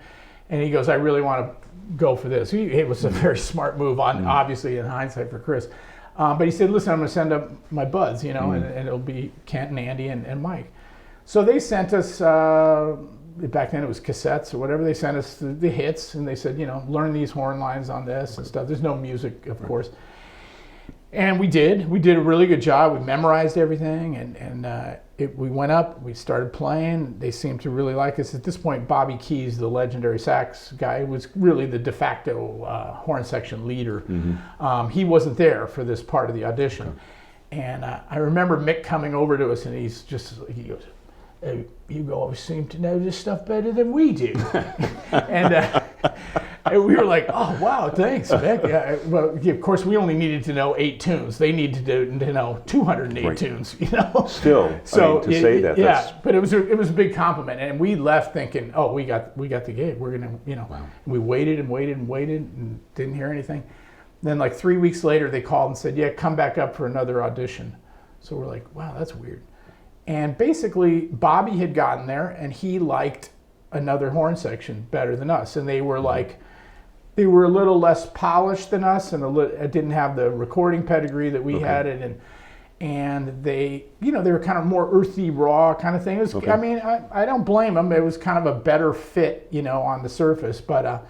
And he goes, I really want to go for this. It was a very smart move, obviously in hindsight for Chris. But he said, listen, I'm going to send up my buds, and it'll be Kent and Andy and Mike. So they sent us, back then it was cassettes or whatever, they sent us the hits, and they said, learn these horn lines on this and stuff. There's no music, of course. And we did a really good job. We memorized everything, and we went up, we started playing. They seemed to really like us. At this point, Bobby Keys, the legendary sax guy, was really the de facto horn section leader. He wasn't there for this part of the audition. And I remember Mick coming over to us, and he goes, hey, you always seem to know this stuff better than we do. And we were like, oh, wow, thanks, Mick. Yeah, well, of course, we only needed to know 8 tunes. They needed to know 208 tunes, Still, so to say that. Yeah, but it was a big compliment. And we left thinking, oh, we got the gig. We're going to, Wow. We waited and didn't hear anything. Then like 3 weeks later, they called and said, yeah, come back up for another audition. So we're like, wow, that's weird. And basically, Bobby had gotten there, and he liked another horn section better than us. And they were they were a little less polished than us, and didn't have the recording pedigree that we had it. And they, they were kind of more earthy, raw kind of thing. It was, I mean, I don't blame them. It was kind of a better fit, on the surface. But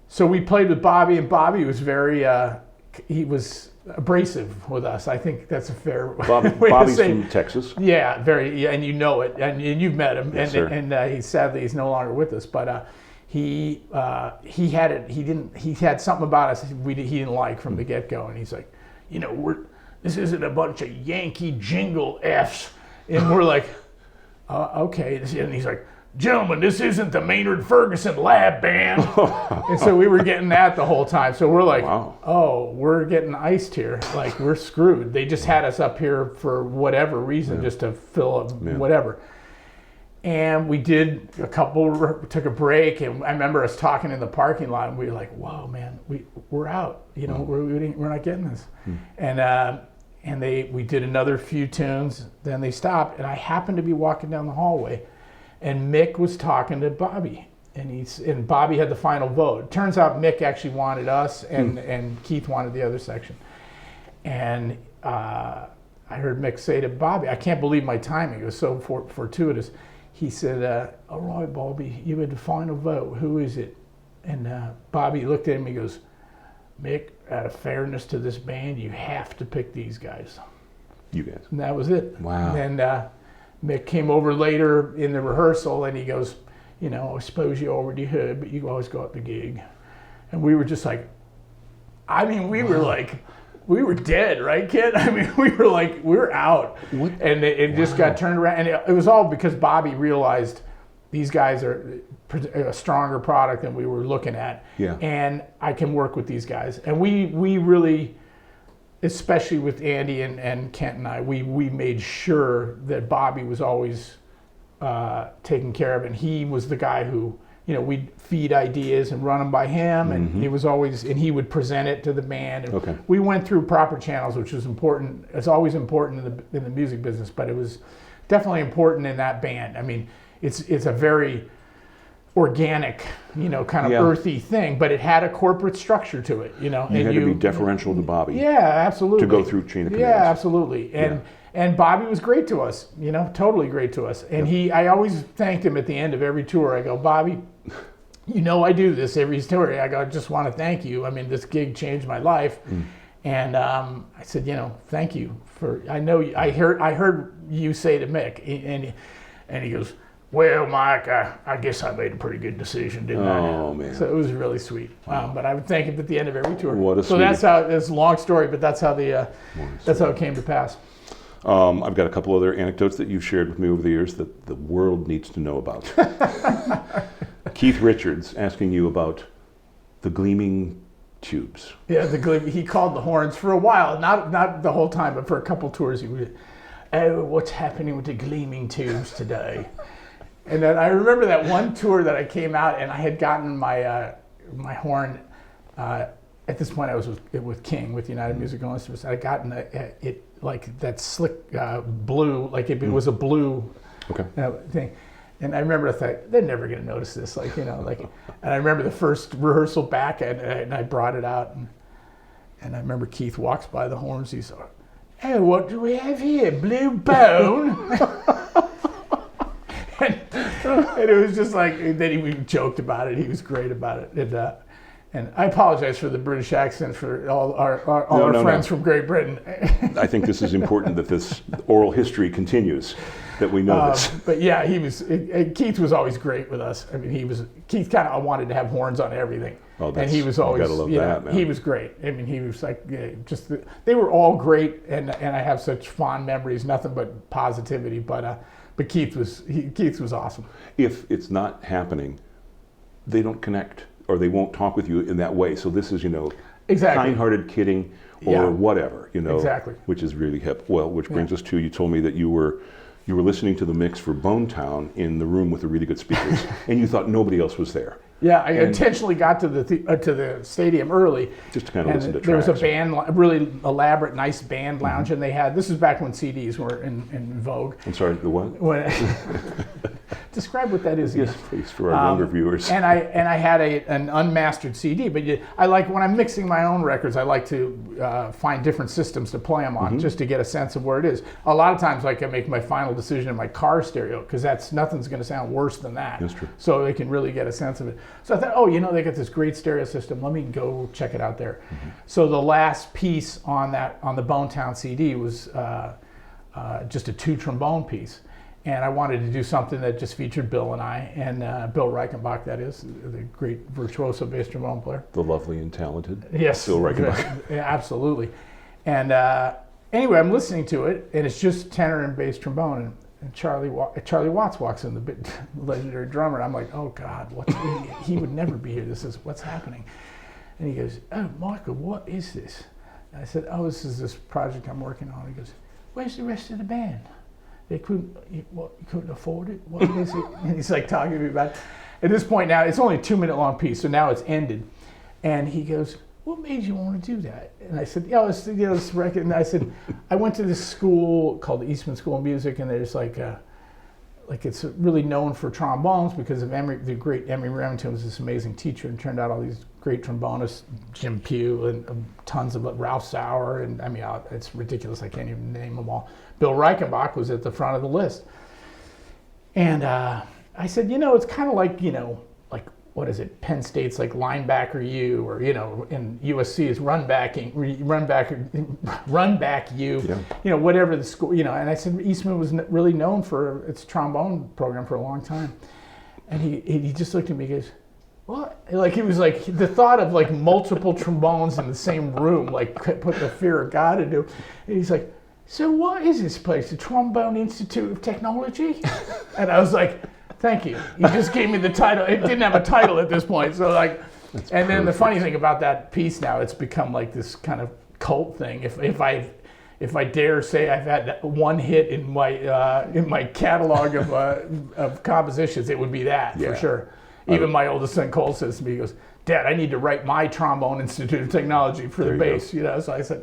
so we played with Bobby, and Bobby was very, he was abrasive with us. I think that's a fair way Bobby's to say. From Texas. Yeah, very, and you know it, and you've met him, yes, and he's no longer with us, but he had it. He had something about us he didn't like from the get-go, and he's like, this isn't a bunch of Yankee jingle Fs, and we're like, okay, and he's like, gentlemen, this isn't the Maynard Ferguson Lab Band. And so we were getting that the whole time. So we're like, wow. Oh, we're getting iced here. Like, we're screwed. They just had us up here for whatever reason, just to fill up whatever. And we did took a break, and I remember us talking in the parking lot, and we were like, whoa, man, we're out. We're not getting this. And we did another few tunes, then they stopped, and I happened to be walking down the hallway, and Mick was talking to Bobby, and Bobby had the final vote. It turns out Mick actually wanted us, and Keith wanted the other section. And I heard Mick say to Bobby, I can't believe my timing. It was so fortuitous. He said, all right, Bobby, you had the final vote. Who is it? And Bobby looked at him, he goes, Mick, out of fairness to this band, you have to pick these guys. You guys. And that was it. Wow. And Mick came over later in the rehearsal, and he goes, I suppose you already heard, but you always got the gig. And we were just like, we were like, we were dead, right, kid? We were like, we're out. What? And it just got turned around. And it was all because Bobby realized these guys are a stronger product than we were looking at. Yeah. And I can work with these guys. And we really, especially with Andy and Kent and I, we made sure that Bobby was always taken care of. And he was the guy who, we'd feed ideas and run them by him, and he was always, and he would present it to the band. And we went through proper channels, which was important. It's always important in the music business, but it was definitely important in that band. It's a very organic, kind of earthy thing, but it had a corporate structure to it, You had to be deferential to Bobby. Yeah, absolutely. To go through chain of command. Yeah, absolutely. And Bobby was great to us, totally great to us. And I always thanked him at the end of every tour. I go, Bobby, I do this every tour. I just want to thank you. This gig changed my life. And I said, thank you I know I heard you say to Mick, and he goes, "Well, Mike, I guess I made a pretty good decision, didn't I?" Oh man! So it was really sweet. But I would thank him at the end of every tour. What a so that's how. It's a long story, but that's how that's how it came to pass. I've got a couple other anecdotes that you've shared with me over the years that the world needs to know about. Keith Richards asking you about the gleaming tubes. Yeah, he called the horns for a while, not the whole time, but for a couple tours. He would, "Oh, what's happening with the gleaming tubes today?" And then I remember that one tour that I came out and I had gotten my my horn. At this point, I was with King, with United Musical Instruments. I gotten it like that slick blue, like it was a blue thing. And I remember I thought, they're never going to notice this, and I remember the first rehearsal back, and I brought it out, and I remember Keith walks by the horns. He's like, "Oh, what do we have here? Blue bone?" and it was just like, and then we joked about it. He was great about it, and I apologize for the British accent for all our friends from Great Britain. I think this is important that this oral history continues, that we know this. But yeah, Keith was always great with us. I mean, Keith kind of wanted to have horns on everything. Oh, and he was always, you gotta love that, man. He was great. I mean, he was like, they were all great, and I have such fond memories, nothing but positivity. But Keith was awesome. If it's not happening, they don't connect, or they won't talk with you in that way. So this is, exactly. kind-hearted kidding or whatever, exactly. Which is really hip. Well, which brings us to, you told me that you were listening to the mix for Bone Town in the room with the really good speakers, and you thought nobody else was there. Yeah, I intentionally got to the stadium early, just to kind of listen to tracks. There was a band, really elaborate, nice band lounge, and they had. This is back when CDs were in vogue. I'm sorry, the what? Describe what that is. Yes, please, for our younger viewers. And I had an unmastered CD, but I like, when I'm mixing my own records, I like to find different systems to play them on, just to get a sense of where it is. A lot of times, I make my final decision in my car stereo, because nothing's going to sound worse than that. That's true. So they can really get a sense of it. So I thought, they got this great stereo system. Let me go check it out there. So the last piece on the Bone Town CD was just a 2-trombone piece. And I wanted to do something that just featured Bill and I, and Bill Reichenbach, that is, the great virtuoso bass trombone player. The lovely and talented Bill Reichenbach. Yeah, absolutely. And anyway, I'm listening to it, and it's just tenor and bass trombone. And Charlie Watts walks in, the legendary drummer. And I'm like, oh God, he would never be here. What's happening? And he goes, "Oh, Michael, what is this?" And I said, "Oh, this project I'm working on." He goes, "Where's the rest of the band? They couldn't afford it? What is it?" And he's like talking to me about it. At this point now, it's only a 2-minute long piece, so now it's ended. And he goes, "What made you want to do that?" And I said, this record. And I said, "I went to this school called the Eastman School of Music, and there's it's really known for trombones because of the great Emory Remington was this amazing teacher, and turned out all these great trombonists, Jim Pugh and tons of Ralph Sauer, and it's ridiculous, I can't even name them all. Bill Reichenbach was at the front of the list. And I said, it's kind of like, what is it? Penn State's like linebacker U, or in USC is run back U, whatever the school, and I said Eastman was really known for its trombone program for a long time, and he just looked at me and goes, "What?" Like he was like, the thought of like multiple trombones in the same room put the fear of God into him. And he's like, "So what is this place? The Trombone Institute of Technology?" And I was like, "Thank you. You just gave me the title." It didn't have a title at this point. So That's and then perfect. the funny thing about that piece now, it's become like this kind of cult thing. If I dare say I've had one hit in my catalog of compositions, it would be that for sure. Even my oldest son Cole says to me, he goes, "Dad, I need to write my Trombone Institute of Technology for the bass." So I said,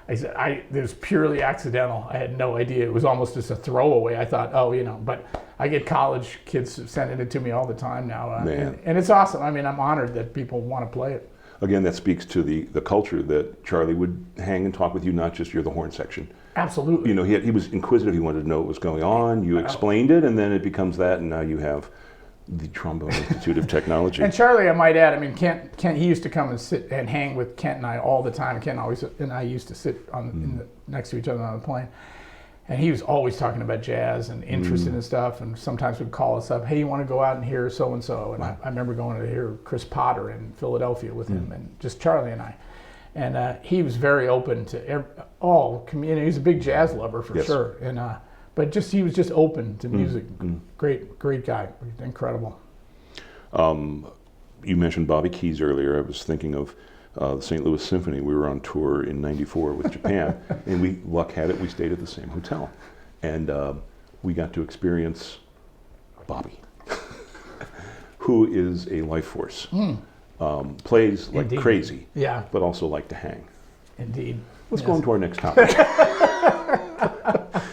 it was purely accidental. I had no idea. It was almost just a throwaway. I thought, but I get college kids sending it to me all the time now. And it's awesome. I mean, I'm honored that people want to play it. Again, that speaks to the culture that Charlie would hang and talk with you, not just you're the horn section. Absolutely. He was inquisitive. He wanted to know what was going on. You explained it, and then it becomes that, and now you have the Trombone Institute of Technology. And Charlie, I might add, I mean, Kent, he used to come and sit and hang with Kent and I all the time. Kent always and I used to sit next to each other on the plane. And he was always talking about jazz and interested in stuff, and sometimes would call us up, hey, you want to go out and hear so-and-so? And I remember going to hear Chris Potter in Philadelphia with him, and just Charlie and I. And he was very open to all community. He's a big jazz lover for sure. And but he was just open to music. Great guy, incredible. You mentioned Bobby Keys earlier. I was thinking of the St. Louis Symphony. We were on tour in '94 with Japan, and luck had it, we stayed at the same hotel. And we got to experience Bobby, who is a life force. Plays like crazy, but also like to hang. Indeed. Let's go on to our next topic.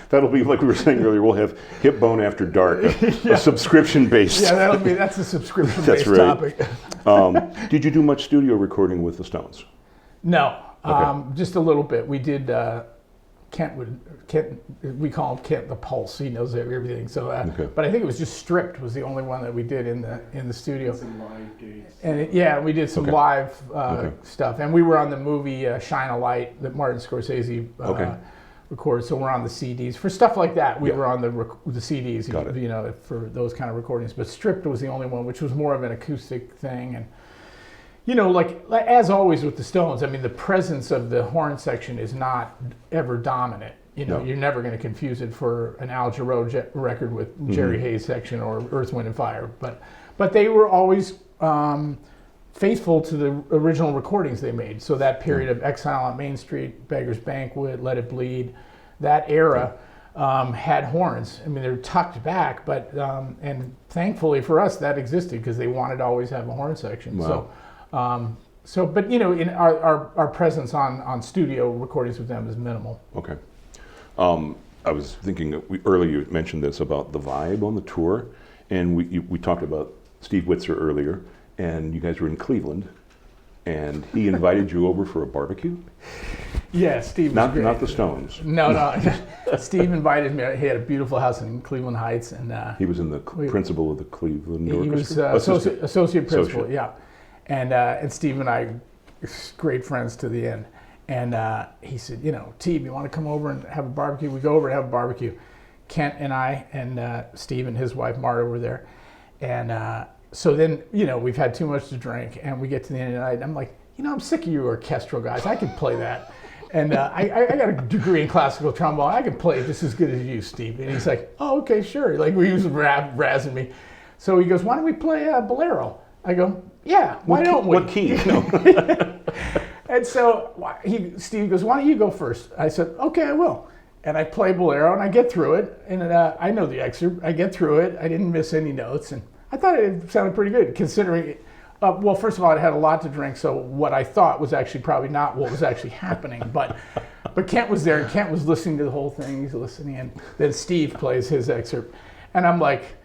That'll be, like we were saying earlier, we'll have Hip-Bone After Dark, a subscription-based. Yeah, that's a subscription-based topic. Did you do much studio recording with the Stones? No, just a little bit. We did, Kent, we call him Kent the Pulse. He knows everything. So, but I think it was just Stripped was the only one that we did in the studio. Some live dates. And we did some live stuff. And we were on the movie Shine a Light that Martin Scorsese recorded. So we're on the CDs for stuff like that. We were on the CDs, for those kind of recordings. But Stripped was the only one, which was more of an acoustic thing. And like as always with the Stones, I mean, the presence of the horn section is not ever dominant. You're never going to confuse it for an Al Jarreau record with Jerry Hayes section or Earth, Wind, and Fire. But they were always faithful to the original recordings they made. So that period of Exile on Main Street, Beggar's Banquet, Let It Bleed, that era had horns. I mean, they're tucked back, but and thankfully for us that existed because they wanted to always have a horn section. Wow. But in our presence on studio recordings with them is minimal. Okay. I was thinking earlier you mentioned this about the vibe on the tour, and we talked about Steve Witser earlier, and you guys were in Cleveland, and he invited you over for a barbecue. Yeah, Steve was great. Not the Stones. No. Steve invited me. He had a beautiful house in Cleveland Heights, and he was in the principal of the Cleveland He Orchestra. was associate principal. Yeah. And Steve and I, great friends to the end. And he said, T, you want to come over and have a barbecue? We go over and have a barbecue. Kent and I and Steve and his wife Marta were there. And so then, we've had too much to drink, and we get to the end of the night. I'm like, I'm sick of you orchestral guys. I can play that. And I got a degree in classical trombone. I can play it just as good as you, Steve. And he's like, oh, okay, sure. Like, he was razzing me. So he goes, why don't we play Bolero? I go, yeah, why don't we? What key? And so Steve goes, why don't you go first? I said, okay, I will. And I play Bolero, and I get through it. And I know the excerpt. I get through it. I didn't miss any notes. And I thought it sounded pretty good, considering, well, first of all, I had a lot to drink, so what I thought was actually probably not what was actually happening. But Kent was there, and Kent was listening to the whole thing. He's listening, and then Steve plays his excerpt. And I'm like,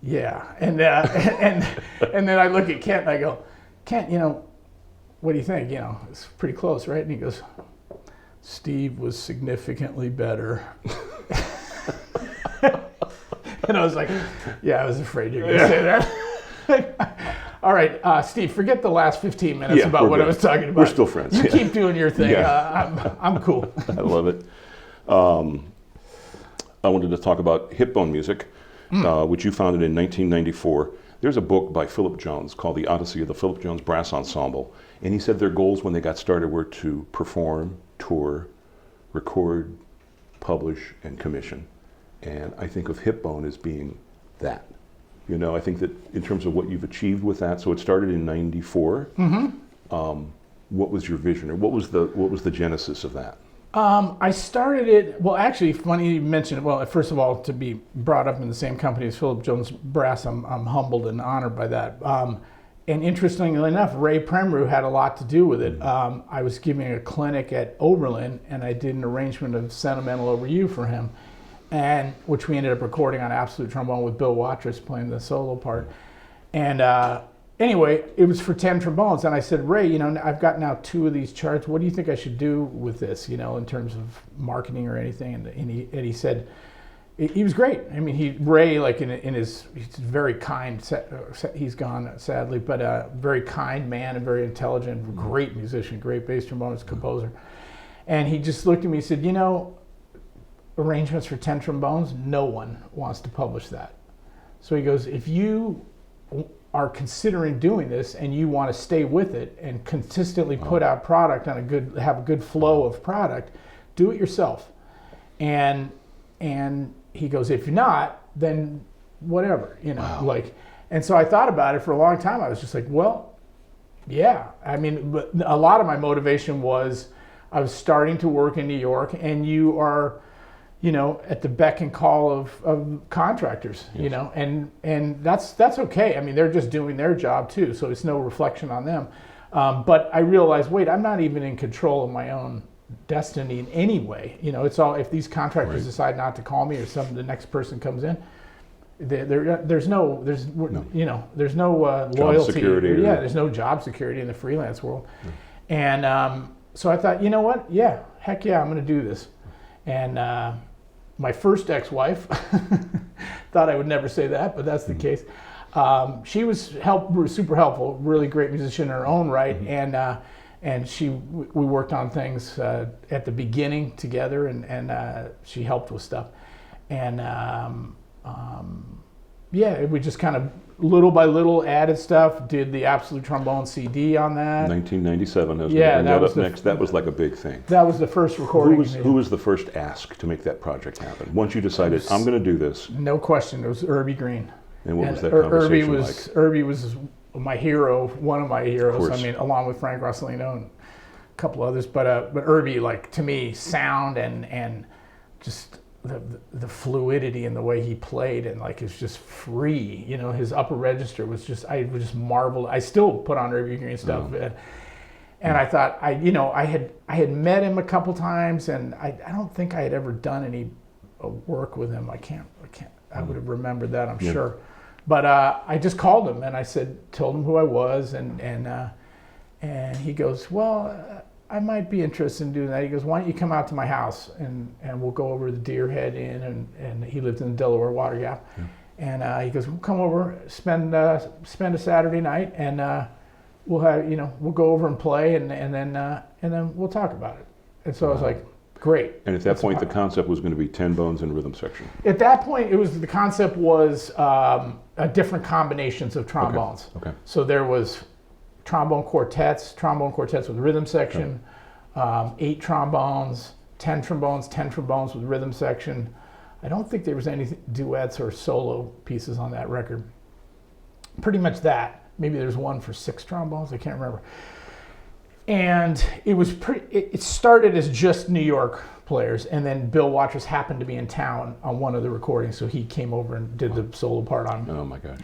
yeah. And then I look at Kent, and I go, Kent, what do you think? It's pretty close, right? And he goes, Steve was significantly better. And I was like, yeah, I was afraid you were going to say that. All right, Steve, forget the last 15 minutes about what I was talking about. We're still friends. You keep doing your thing. I'm cool. I love it. I wanted to talk about HIP-BoneMusic, which you founded in 1994. There's a book by Philip Jones called The Odyssey of the Philip Jones Brass Ensemble. And he said their goals when they got started were to perform, tour, record, publish, and commission. And I think of Hip-Bone as being that. I think that in terms of what you've achieved with that, so it started in '94. What was your vision, or what was the genesis of that? I started it, well, actually, funny you mentioned it. Well, first of all, to be brought up in the same company as Philip Jones Brass, I'm humbled and honored by that. And interestingly enough, Ray Premru had a lot to do with it. I was giving a clinic at Oberlin, and I did an arrangement of Sentimental Over You for him, and which we ended up recording on absolute trombone with Bill Watrous playing the solo part. And anyway, it was for 10 trombones, and I said, Ray, I've got now 2 of these charts. What do you think I should do with this, in terms of marketing or anything? And he said, he was great. I mean, Ray, like in his, he's very kind. He's gone sadly, but very kind man and very intelligent, great musician, great bass trombonist, composer. And he just looked at me and said, you know, arrangements for 10 trombones, no one wants to publish that. So he goes, if you are considering doing this and you want to stay with it and consistently put out product on have a good flow of product, do it yourself. And he goes, if you're not, then whatever, you know, like, and so I thought about it for a long time. I was just like, well, yeah. I mean, but a lot of my motivation was I was starting to work in New York, and you are, you know, at the beck and call of contractors, you know, and that's okay. I mean, they're just doing their job too, so it's no reflection on them. But I realized, wait, I'm not even in control of my own destiny in any way. You know, it's all, if these contractors decide not to call me, or the next person comes in, there's no you know, there's no loyalty. Security, there's no job security in the freelance world. And so I thought, you know what? Yeah, heck yeah, I'm going to do this. And my first ex-wife, thought I would never say that, but that's the case. She was super helpful, really great musician in her own right, and we worked on things at the beginning together, and she helped with stuff. And we just kind of little by little added stuff, did the Absolute Trombone CD on that. 1997, that was like a big thing. That was the first recording. Who was the first ask to make that project happen? Once you decided, I'm going to do this. No question, it was Irby Green. And what was that conversation like? Irby was my hero, one of my heroes. I mean, along with Frank Rossellino and a couple others. But Irby, like, to me, sound and just the fluidity in the way he played, and like it's just free, you know, his upper register was just, I was just marveled. I still put on Irby Green stuff, and I thought, I had met him a couple times, and I don't think I had ever done any work with him. I would have remembered that, I'm sure, but I just called him and I told him who I was, and he goes, well, I might be interested in doing that. He goes, why don't you come out to my house and we'll go over the Deer Head Inn, and he lived in the Delaware Water Gap. And he goes, we'll come over, spend a Saturday night, and we'll have, you know, we'll go over and play, and then we'll talk about it. And so I was like, great. And at that point, the concept was going to be 10 bones and rhythm section. At that point, the concept was different combinations of trombones. Okay. So there was trombone quartets with rhythm section, 8 trombones, 10 trombones with rhythm section. I don't think there was any duets or solo pieces on that record. Pretty much that. Maybe there's one for 6 trombones, I can't remember. And it started as just New York players, and then Bill Watrous happened to be in town on one of the recordings, so he came over and did the solo part on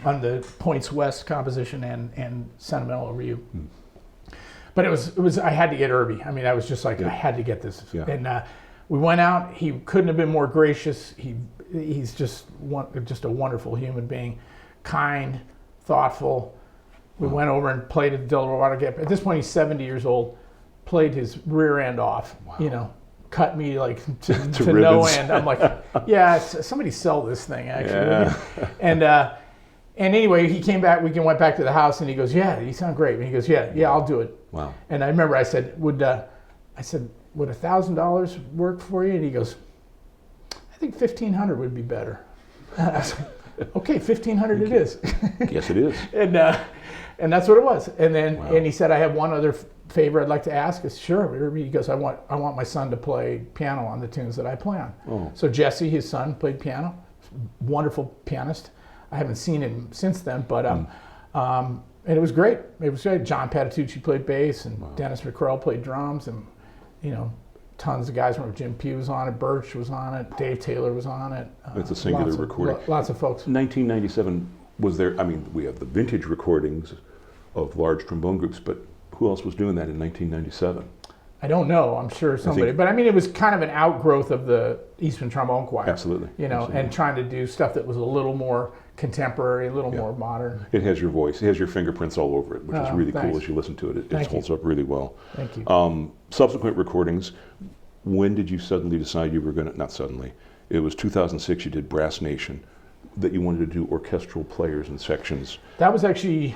on the Points West composition and Sentimental Over You. But it was I had to get Irby. I mean, I was just like, I had to get this. And we went out. He couldn't have been more gracious. He's just a wonderful human being, kind, thoughtful. We went over and played at the Delaware Water Gap. At this point, he's 70 years old. Played his rear end off. You know, cut me like to no end. I'm like, yeah, somebody sell this thing actually. Yeah. And anyway, he came back. We went back to the house, and he goes, yeah, you sound great. And he goes, yeah, I'll do it. Wow. And I remember I said, would $1,000 work for you? And he goes, I think $1,500 would be better. I was like, okay, $1,500 it is. Yes, it is. And that's what it was. And then and he said, I have one other favor I'd like to ask. I said, sure. He goes, I want my son to play piano on the tunes that I play on. Oh. So Jesse, his son, played piano. Wonderful pianist. I haven't seen him since then, but and it was great. It was great. John Patitucci played bass, and Dennis McCrell played drums, and you know, tons of guys. Jim Pugh was on it, Birch was on it, Dave Taylor was on it. It's a singular recording. Lots of folks. 1997, was there, I mean, we have the vintage recordings of large trombone groups, but who else was doing that in 1997? I don't know. I'm sure somebody, but I mean, it was kind of an outgrowth of the Eastman Trombone Choir. Absolutely. You know, and trying to do stuff that was a little more contemporary, a little more modern. It has your voice. It has your fingerprints all over it, which is really cool as you listen to it. It holds up really well. Thank you. Subsequent recordings, when did you suddenly decide you were going to, not suddenly, It was 2006. You did Brass Nation, that you wanted to do orchestral players and sections. That was actually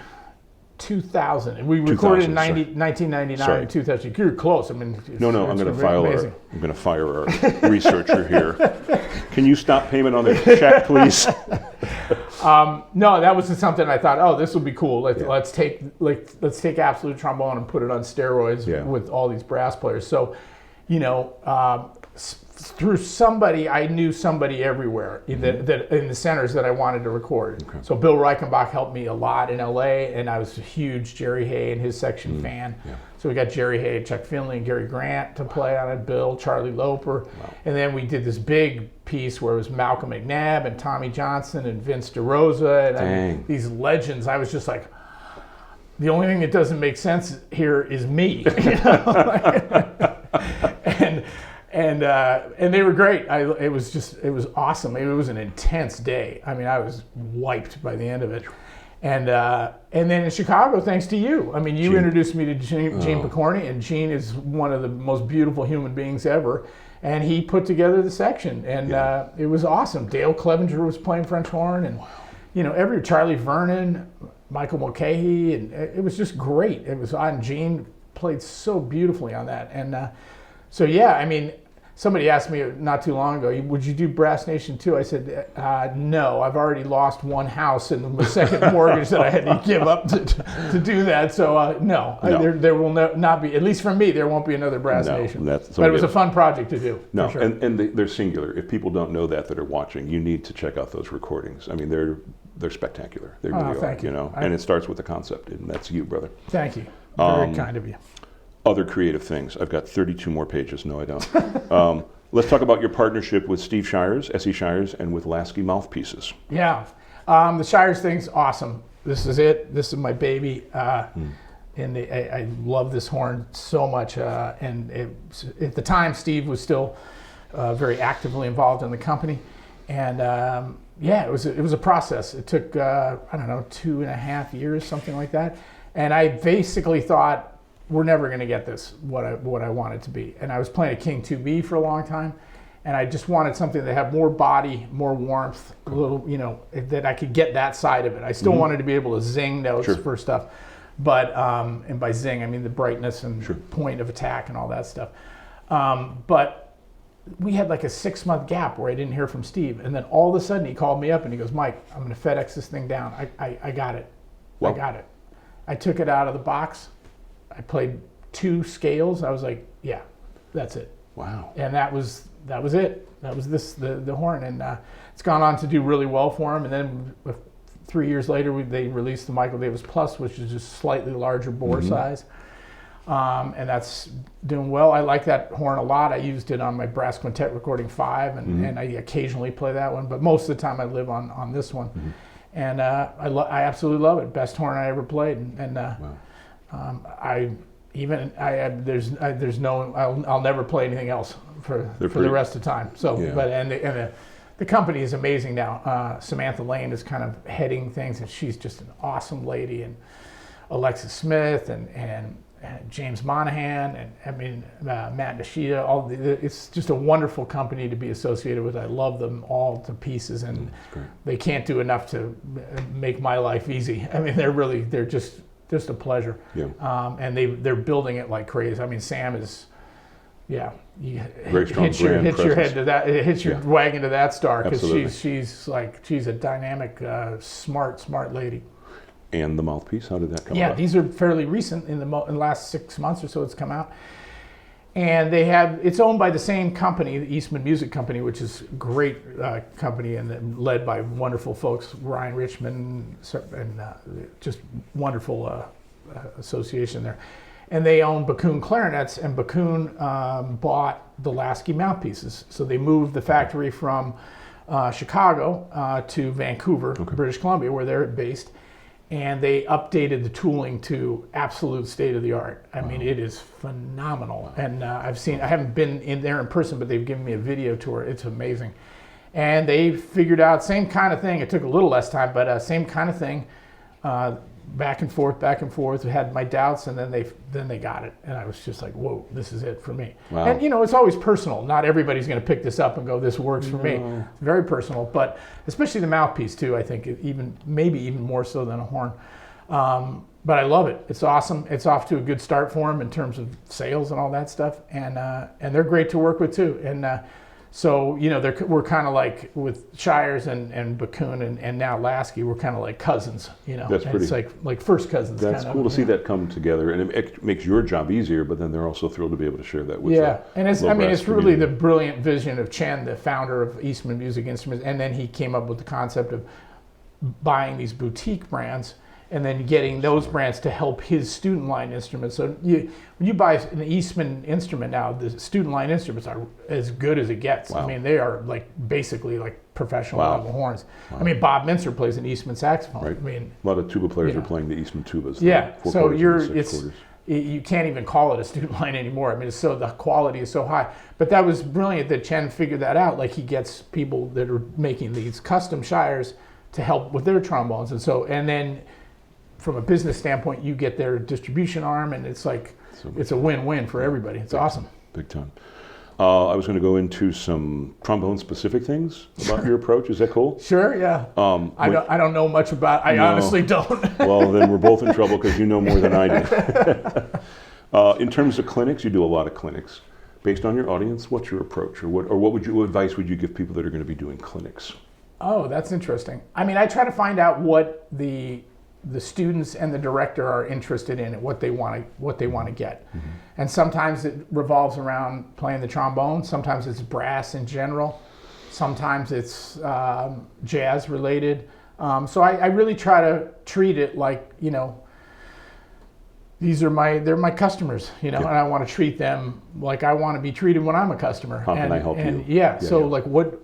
2000, and we recorded in 1999 Sorry. and 2000. You're close. I mean, No, I'm going to fire our researcher here. Can you stop payment on the check, please? No, that was something I thought, oh, this will be cool. Let's take absolute trombone and put it on steroids with all these brass players. So, you know, through somebody, I knew somebody everywhere that in the centers that I wanted to record. Okay. So Bill Reichenbach helped me a lot in LA, and I was a huge Jerry Hay and his section fan. Yeah. So we got Jerry Hay, Chuck Finley, and Gary Grant to play on it, Bill, Charlie Loper. Wow. And then we did this big piece where it was Malcolm McNabb and Tommy Johnson and Vince DeRosa and these legends. I was just like, the only thing that doesn't make sense here is me. You know? And they were great. It was awesome. It was an intense day. I mean, I was wiped by the end of it. And then in Chicago, thanks to you. I mean, you introduced me to Gene Picorni, and Gene is one of the most beautiful human beings ever. And he put together the section, and it was awesome. Dale Clevenger was playing French horn, and you know, Charlie Vernon, Michael Mulcahy, and it was just great. It was on. Gene played so beautifully on that, and so yeah, I mean, somebody asked me not too long ago, would you do Brass Nation too? I said, no, I've already lost one house and the second mortgage that I had to give up to do that. So no. There will not be, at least for me, there won't be another Brass Nation. But it was a fun project to do. No, sure. and they're singular. If people don't know that are watching, you need to check out those recordings. I mean, they're spectacular. They really are. Thank you. You know, and it starts with the concept, and that's you, brother. Thank you. Very kind of you. Other creative things. I've got 32 more pages. No, I don't. Let's talk about your partnership with Steve Shires, S.E. Shires, and with Laskey Mouthpieces. Yeah. The Shires thing's awesome. This is it. This is my baby. And I love this horn so much. And at the time, Steve was still very actively involved in the company. And it was a process. It took, 2.5 years, something like that. And I basically thought, we're never going to get this, what I want it to be. And I was playing a King 2B for a long time, and I just wanted something that had more body, more warmth, a little, you know, that I could get that side of it. I still wanted to be able to zing notes for stuff, but, and by zing, I mean the brightness and point of attack and all that stuff. But we had like a 6-month gap where I didn't hear from Steve, and then all of a sudden he called me up and he goes, Mike, I'm going to FedEx this thing down. I got it. Well, I got it. I took it out of the box. I played 2 scales. I was like, yeah, that's it. Wow. And that was it. That was the horn, and it's gone on to do really well for him. And then 3 years later, they released the Michael Davis Plus, which is just slightly larger bore size, and that's doing well. I like that horn a lot. I used it on my Brass Quintet Recording 5, and I occasionally play that one, but most of the time I live on this one. And I absolutely love it. Best horn I ever played, and wow. I'll never play anything else for the rest of the time. So, but the company is amazing now. Samantha Lane is kind of heading things, and she's just an awesome lady. And Alexis Smith and James Monahan, and I mean Matt Nishida. It's just a wonderful company to be associated with. I love them all to pieces, and they can't do enough to make my life easy. I mean, they're just a pleasure. Yeah. And they're building it like crazy. I mean, Sam is, very strong hits your head to that. It hits your wagon to that star, because she's a dynamic, smart lady. And the mouthpiece, how did that come about? Yeah, these are fairly recent. In the last 6 months or so, it's come out. And it's owned by the same company, the Eastman Music Company, which is a great company and led by wonderful folks, Ryan Richmond, and just wonderful association there. And they own Bakun clarinets, and Bakun bought the Laskey mouthpieces. So they moved the factory from Chicago to Vancouver, British Columbia, where they're based. And they updated the tooling to absolute state of the art. I mean, it is phenomenal. And I haven't been in there in person, but they've given me a video tour. It's amazing. And they figured out same kind of thing. It took a little less time, but same kind of thing. back and forth. Had my doubts, and then they got it, and I was just like, whoa, this is it for me. Wow. And it's always personal. Not everybody's going to pick this up and go, this works for me. It's very personal, but especially the mouthpiece too. I think maybe even more so than a horn. But I love it. It's awesome. It's off to a good start for them in terms of sales and all that stuff, and they're great to work with too. And so we're kind of like with Shires and Baccoon and now Laskey, we're kind of like cousins. That's pretty. It's like first cousins. That's cool to see that come together, and it makes your job easier. But then they're also thrilled to be able to share that with and it's really the brilliant vision of Chen, the founder of Eastman Music Instruments, and then he came up with the concept of buying these boutique brands and then getting those brands to help his student line instruments. So when you buy an Eastman instrument now, the student line instruments are as good as it gets. Wow. I mean, they are basically like professional level horns. Wow. I mean, Bob Minster plays an Eastman saxophone. Right. I mean, a lot of tuba players are playing the Eastman tubas. So you can't even call it a student line anymore. I mean, the quality is so high. But that was brilliant that Chen figured that out. Like, he gets people that are making these custom Shires to help with their trombones, and then from a business standpoint, you get their distribution arm, and it's like it's a win-win for everybody. It's awesome. Big time. I was going to go into some trombone-specific things about your approach. Is that cool? Sure. Yeah. I don't know much about. Honestly don't. Well, then we're both in trouble because you know more than I do. In terms of clinics, you do a lot of clinics. Based on your audience, what's your approach, or what advice would you give people that are going to be doing clinics? Oh, that's interesting. I mean, I try to find out what the students and the director are interested in and what they want to get. Mm-hmm. And sometimes it revolves around playing the trombone. Sometimes it's brass in general. Sometimes it's jazz related. So I really try to treat it like, they're my customers, and I want to treat them like I want to be treated when I'm a customer. How can I help you?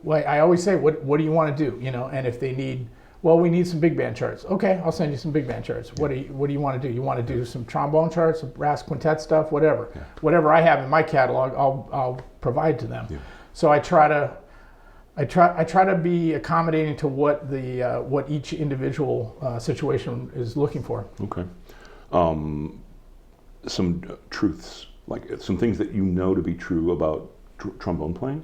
Like I always say, what do you want to do? And if they need, we need some big band charts. Okay, I'll send you some big band charts. What do you want to do? You want to do some trombone charts, some brass quintet stuff, whatever. Yeah. Whatever I have in my catalog, I'll provide to them. Yeah. So I try to be accommodating to what each individual situation is looking for. Okay. Some truths, like some things that to be true about trombone playing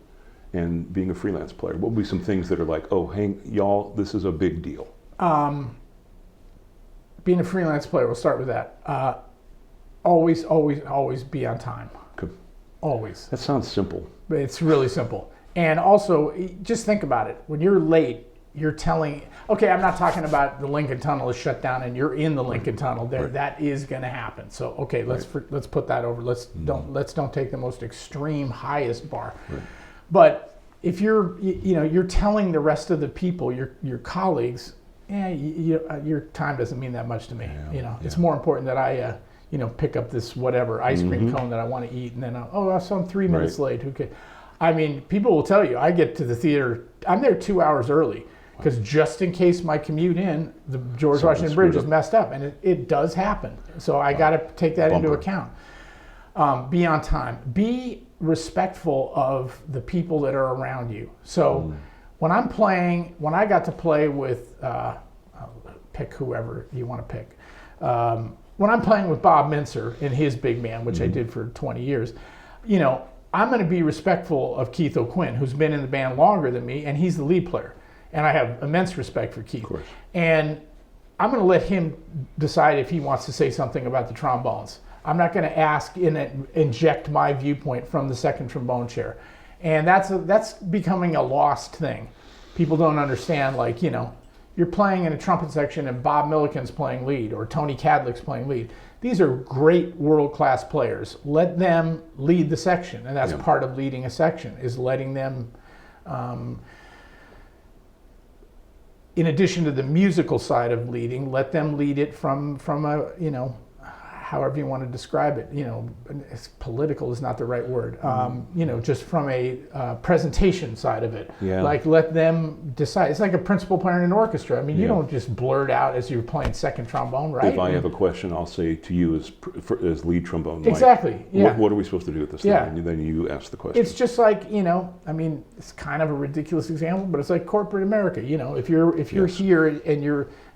and being a freelance player. What would be some things that are like, oh, hey, y'all, this is a big deal? Being a freelance player, we'll start with that. Always be on time. Okay. Always. That sounds simple. But it's really simple. And also, just think about it. When you're late, you're telling, okay, I'm not talking about the Lincoln Tunnel is shut down and you're in the Lincoln Tunnel. There, right. That is going to happen. So, okay, let's put that over. Let's don't take the most extreme highest bar. Right. But if you're telling the rest of the people, your colleagues, your time doesn't mean that much to me. It's more important that I pick up this whatever ice cream cone that I want to eat, and then so I'm 3 minutes late. Who could? I mean, people will tell you I get to the theater. I'm there 2 hours early. Because just in case my commute in, the George Washington Bridge is messed up, and it does happen. So I got to take that into account. Be on time. Be respectful of the people that are around you. So when I got to play with, pick whoever you want to pick. When I'm playing with Bob Minster in his big band, which I did for 20 years, I'm going to be respectful of Keith O'Quinn, who's been in the band longer than me, and he's the lead player. And I have immense respect for Keith. Of course. And I'm going to let him decide if he wants to say something about the trombones. I'm not going to inject my viewpoint from the second trombone chair. And that's becoming a lost thing. People don't understand, you're playing in a trumpet section and Bob Milliken's playing lead or Tony Cadlick's playing lead. These are great world-class players. Let them lead the section. And that's part of leading a section, is letting them... in addition to the musical side of leading, let them lead it from a, however you want to describe it. Political is not the right word. Just from a presentation side of it. Yeah. Like, let them decide. It's like a principal player in an orchestra. I mean, you don't just blurt out as you're playing second trombone, right? If I have a question, I'll say to you as lead trombone. Exactly. Yeah. What are we supposed to do at this time? And then you ask the question. It's just like, it's kind of a ridiculous example, but it's like corporate America. If you're here and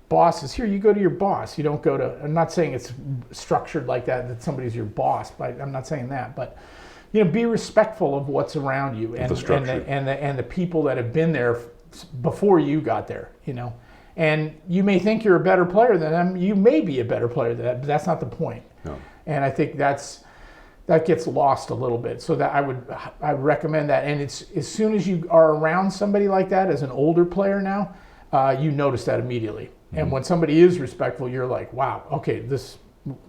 bosses, here, you go to your boss. You don't go to, I'm not saying it's structured like that somebody's your boss, but I'm not saying that, but be respectful of what's around you and the people that have been there before you got there, And you may think you're a better player than them. You may be a better player than that, but that's not the point. No. And I think that gets lost a little bit. So that I recommend that. And it's as soon as you are around somebody like that as an older player now, you notice that immediately. Mm-hmm. And when somebody is respectful, you're like, wow, okay,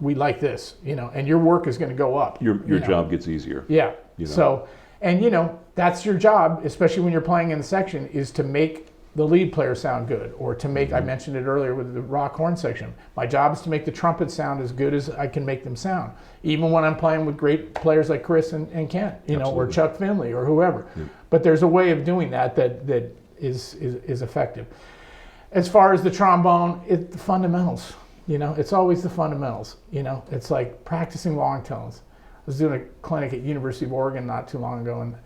we like this, and your work is going to go up. Your job gets easier. Yeah. So, and that's your job, especially when you're playing in the section, is to make the lead player sound good, or to make, I mentioned it earlier with the rock horn section. My job is to make the trumpet sound as good as I can make them sound, even when I'm playing with great players like Chris and Kent, or Chuck Finley or whoever. Yeah. But there's a way of doing that is effective. As far as the trombone, the fundamentals. It's always the fundamentals. It's like practicing long tones. I was doing a clinic at University of Oregon not too long ago, and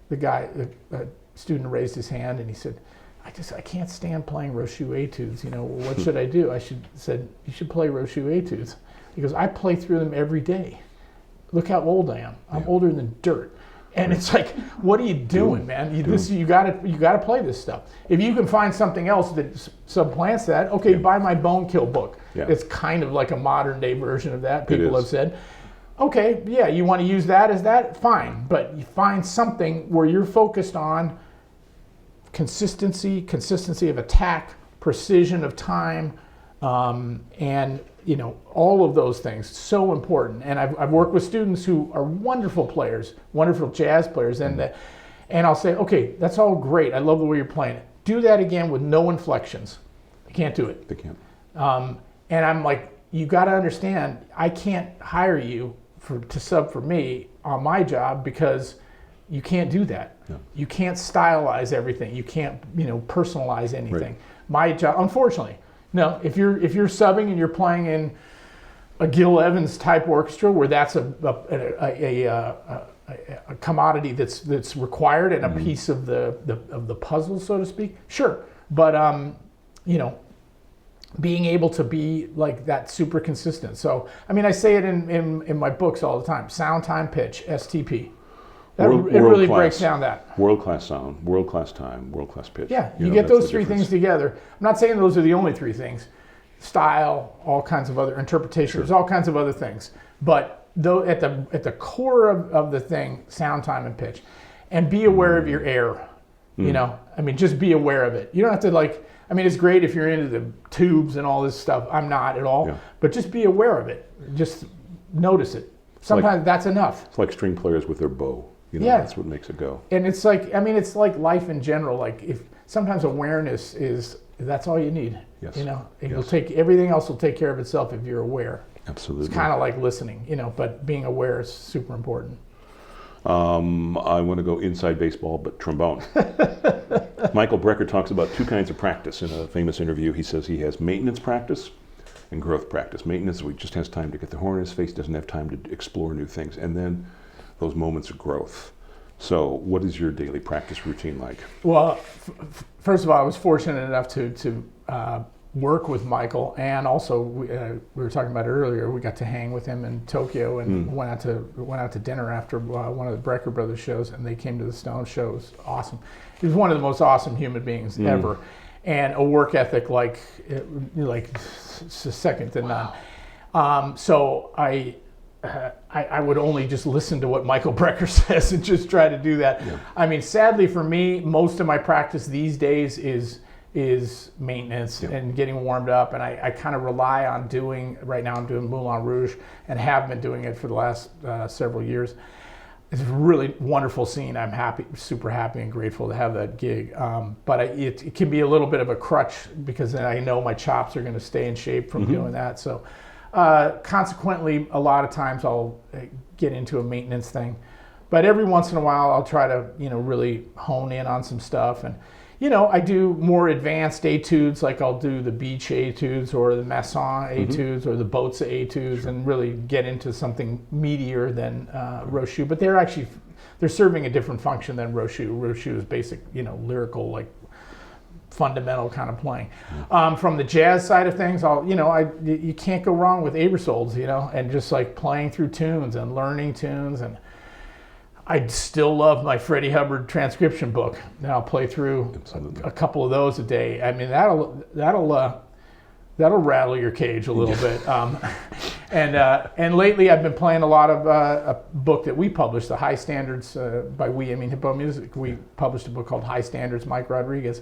the student raised his hand and he said, I can't stand playing Rochu etudes. What should I do? I said, you should play Rochu etudes. He goes, I play through them every day. Look how old I am. I'm older than dirt. And it's like, what are you doing, man? You gotta play this stuff. If you can find something else that supplants that, okay, buy my Bone Kill book. Yeah. It's kind of like a modern day version of that. People have said, okay, yeah, you want to use that as that, fine. But you find something where you're focused on consistency of attack, precision of time, and all of those things, so important. And I've worked with students who are wonderful players, wonderful jazz players, and I'll say, okay, that's all great. I love the way you're playing it. Do that again with no inflections. They can't do it. They can't. And I'm like, you got to understand, I can't hire you to sub for me on my job because you can't do that. No. You can't stylize everything. You can't, personalize anything. Right. My job, unfortunately. No, if you're subbing and you're playing in a Gil Evans type orchestra where that's a commodity that's required and a piece of the puzzle, so to speak, sure. But being able to be like that super consistent. So I say it in my books all the time. Sound, time, pitch, STP. It really breaks down that. World-class sound, world-class time, world-class pitch. Yeah, you get those three things together. I'm not saying those are the only three things. Style, all kinds of other interpretation, There's all kinds of other things. But though at the core of the thing, sound, time, and pitch. And be aware of your air. Just be aware of it. You don't have to it's great if you're into the tubes and all this stuff. I'm not at all. Yeah. But just be aware of it. Just notice it. Sometimes that's enough. It's like string players with their bow. That's what makes it go. And it's like, it's like life in general. Like if sometimes awareness that's all you need. Yes. It'll take, everything else will take care of itself if you're aware. Absolutely. It's kind of like listening, but being aware is super important. I want to go inside baseball, but trombone. Michael Brecker talks about two kinds of practice in a famous interview. He says he has maintenance practice and growth practice. Maintenance, he just has time to get the horn in his face, doesn't have time to explore new things. And then those moments of growth. So what is your daily practice routine like? Well, first of all, I was fortunate enough to work with Michael, and also we were talking about it earlier, we got to hang with him in Tokyo and went out to dinner after one of the Brecker Brothers shows, and they came to the Stone show. It was awesome. He was one of the most awesome human beings ever, and a work ethic like second to none. Wow. So I would only just listen to what Michael Brecker says and just try to do that. Yeah. Sadly for me, most of my practice these days is maintenance and getting warmed up, and I kind of rely on right now I'm doing Moulin Rouge and have been doing it for the last several years. It's a really wonderful scene. I'm super happy and grateful to have that gig. But it can be a little bit of a crutch because then I know my chops are going to stay in shape from doing that. So consequently, a lot of times I'll get into a maintenance thing. But every once in a while I'll try to, really hone in on some stuff. And, I do more advanced etudes, like I'll do the beach etudes or the Masson etudes or the Botza etudes, and really get into something meatier than Rochu. But they're serving a different function than Rochu. Rochu is basic, lyrical, like fundamental kind of playing. From the jazz side of things, you can't go wrong with Aebersolds, and just like playing through tunes and learning tunes. And I still love my Freddie Hubbard transcription book. And I'll play through a couple of those a day. I mean, that'll rattle your cage a little bit. And lately I've been playing a lot of a book that we published, the High Standards, by we, I mean HIP-BoneMusic. We published a book called High Standards, Mike Rodriguez.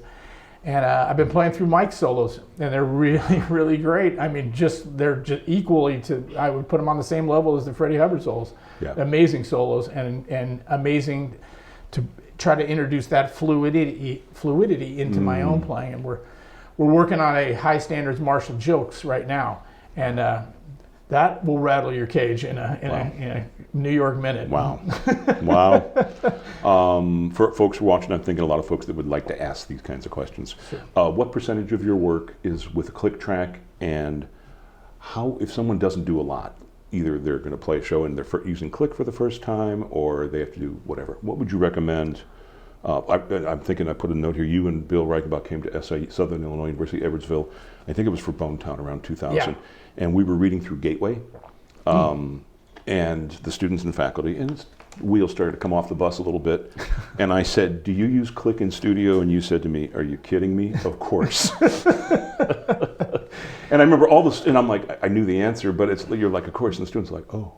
And I've been playing through Mike's solos, and they're really, really great. I mean, they're just equally I would put them on the same level as the Freddie Hubbard solos. Yeah. Amazing solos, and amazing to try to introduce that fluidity into my own playing. And we're working on a High Standards Marshall Jilks right now, and that will rattle your cage in a New York minute. Wow. Wow. For folks who are watching, I'm thinking a lot of folks that would like to ask these kinds of questions. Sure. What percentage of your work is with a click track, and how, if someone doesn't do a lot, either they're going to play a show and they're using click for the first time, or they have to do whatever, what would you recommend? I'm thinking, I put a note here, you and Bill Reichenbach came to SIU, Southern Illinois University, Edwardsville. I think it was for Bonetown around 2000. Yeah. And we were reading through Gateway, and the students and faculty, and wheels started to come off the bus a little bit. And I said, do you use click in studio? And you said to me, are you kidding me? Of course. And I remember all this, and I'm like, I knew the answer, but you're like, of course, and the students are like, oh.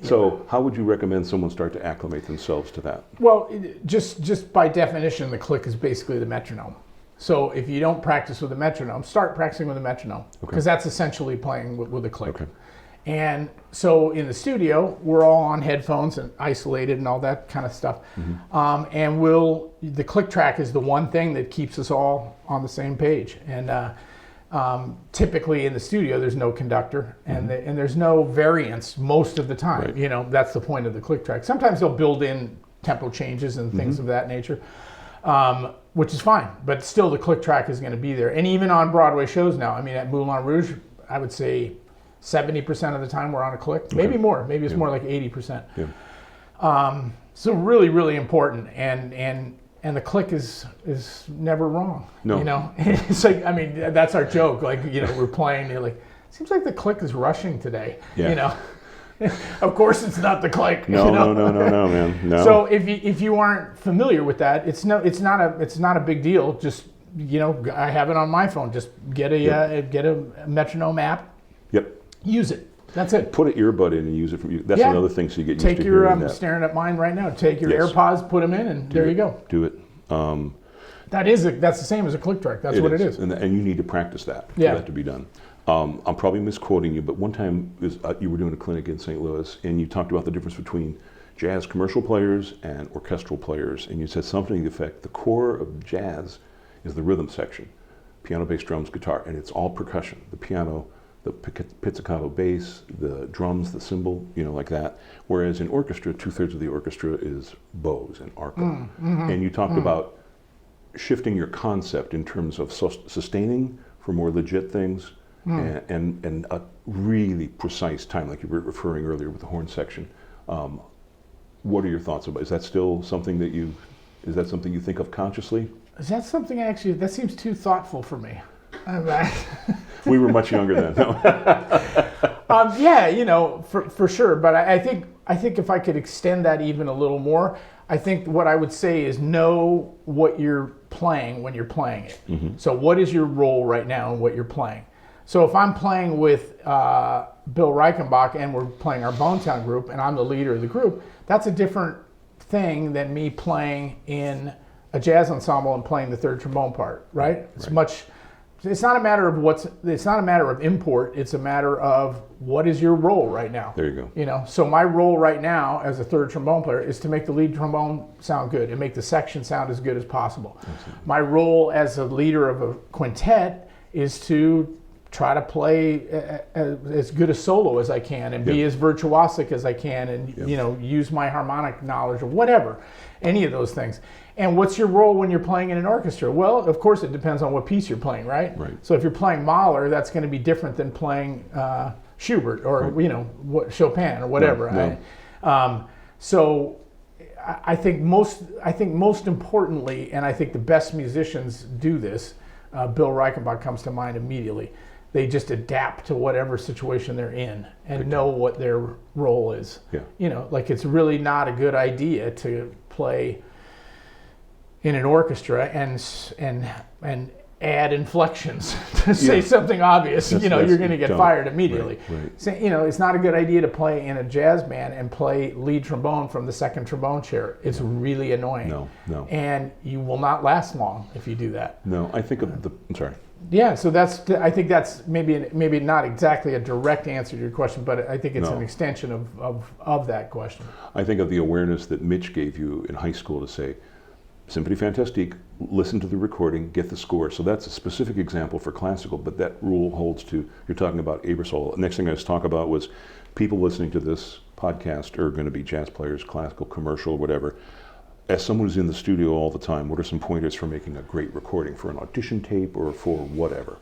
So how would you recommend someone start to acclimate themselves to that? Well, just by definition, the click is basically the metronome. So if you don't practice with a metronome, start practicing with a metronome, because that's essentially playing with a click. Okay. And so in the studio, we're all on headphones and isolated and all that kind of stuff. Mm-hmm. And the click track is the one thing that keeps us all on the same page. And typically in the studio, there's no conductor, and there's no variance most of the time. Right. That's the point of the click track. Sometimes they'll build in tempo changes and things of that nature, which is fine, but still the click track is going to be there. And even on Broadway shows now, I mean, at Moulin Rouge, I would say 70% of the time we're on a click, maybe more, maybe it's more like 80%. Yeah. So really, really important, and the click is never wrong. No. It's like, I mean, that's our joke. Like, we're playing, you're like, seems like the click is rushing today. Yeah. Of course, it's not the click. No, man. No. So if you aren't familiar with that, it's not a big deal. Just I have it on my phone. Just get a metronome app. Yep. Use it. That's it. Put an earbud in and use it from you. That's another thing, so you get used to hearing that. I'm staring at mine right now. Take your AirPods, put them in, and there you go. Do it. That's the same as a click track. That's what it is. And you need to practice that for that to be done. I'm probably misquoting you, but one time you were doing a clinic in St. Louis, and you talked about the difference between jazz commercial players and orchestral players, and you said something to the effect, the core of jazz is the rhythm section, piano, bass, drums, guitar, and it's all percussion. The piano, the pizzicato bass, the drums, the cymbal, like that. Whereas in orchestra, 2/3 of the orchestra is bows and arco. And you talked about shifting your concept in terms of sustaining for more legit things, and a really precise time, like you were referring earlier with the horn section. What are your thoughts about? Is that still something that you think of consciously? Is that something that seems too thoughtful for me? We were much younger then. No. For sure. But I think if I could extend that even a little more, I think what I would say is know what you're playing when you're playing it. So what is your role right now in what you're playing? So if I'm playing with Bill Reichenbach and we're playing our Bonetown group and I'm the leader of the group, that's a different thing than me playing in a jazz ensemble and playing the third trombone part, right? It's not a matter of import, it's a matter of what is your role right now. There you go. So my role right now as a third trombone player is to make the lead trombone sound good and make the section sound as good as possible. Absolutely. My role as a leader of a quintet is to try to play as good a solo as I can and be as virtuosic as I can and use my harmonic knowledge or whatever, any of those things. And what's your role when you're playing in an orchestra? Well, of course it depends on what piece you're playing, right? So if you're playing Mahler, that's going to be different than playing Schubert or Chopin or whatever. So I think most importantly, and I think the best musicians do this. Bill Reichenbach comes to mind immediately. They just adapt to whatever situation they're in and know what their role is. Yeah. You know, like it's really not a good idea to play in an orchestra and add inflections to say something obvious. You're going to get fired immediately. Right. So, it's not a good idea to play in a jazz band and play lead trombone from the second trombone chair. It's really annoying. No. And you will not last long if you do that. No, I think I'm sorry. Yeah, so I think that's maybe not exactly a direct answer to your question, but I think it's an extension of that question. I think of the awareness that Mitch gave you in high school to say, Symphonie Fantastique, listen to the recording, get the score. So that's a specific example for classical, but that rule holds to, you're talking about Ebersol. The next thing I was talking about was people listening to this podcast are going to be jazz players, classical, commercial, whatever. As someone who's in the studio all the time, what are some pointers for making a great recording for an audition tape or for whatever?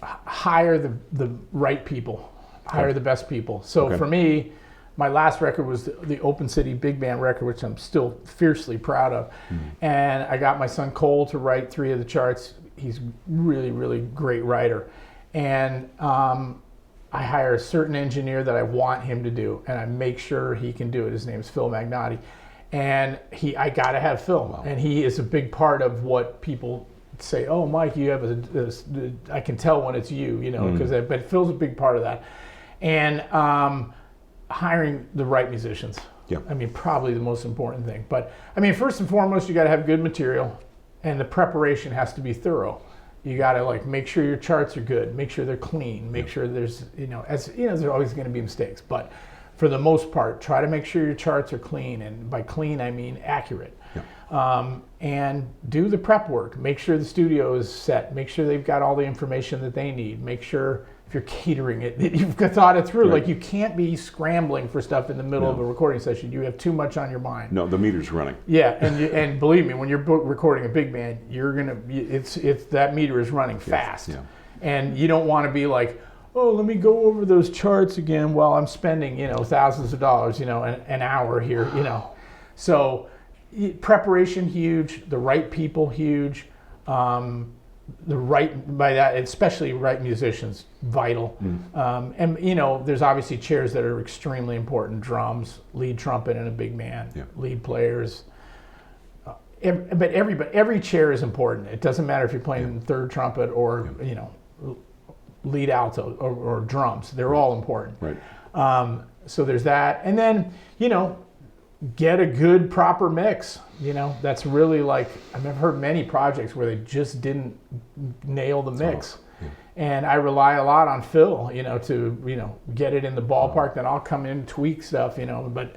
Hire the right people, hire the best people. So for me, my last record was the Open City Big Band record, which I'm still fiercely proud of. And I got my son Cole to write 3 of the charts. He's really, really great writer. And I hire a certain engineer that I want him to do, and I make sure he can do it. His name's Phil Magnotti. And I gotta have Phil. And he is a big part of what people say, oh, Mike, you have I can tell when it's you, but Phil's a big part of that. And hiring the right musicians. Yeah. I mean, probably the most important thing. But I mean, first and foremost, you got to have good material, and the preparation has to be thorough. You got to make sure your charts are good, make sure they're clean, make sure there's there's always going to be mistakes, but for the most part, try to make sure your charts are clean, and by clean I mean accurate. Yeah. And do the prep work. Make sure the studio is set. Make sure they've got all the information that they need. Make sure, if you're catering it, that you've thought it through. Right. Like, you can't be scrambling for stuff in the middle of a recording session. You have too much on your mind. No, the meter's running. Yeah, and believe me, when you're recording a big band, it's that meter is running fast. Yeah. And you don't want to be like, oh, let me go over those charts again while I'm spending, thousands of dollars, an hour here, So preparation, huge. The right people, huge. Especially right musicians, vital. And there's obviously chairs that are extremely important. Drums, lead trumpet in a big band, lead players. But every chair is important. It doesn't matter if you're playing third trumpet or lead alto or drums. They're all important. Right. So there's that, and then get a good proper mix. That's really I've heard many projects where they just didn't nail the mix. And I rely a lot on Phil, to get it in the ballpark. Then I'll come in and tweak stuff, but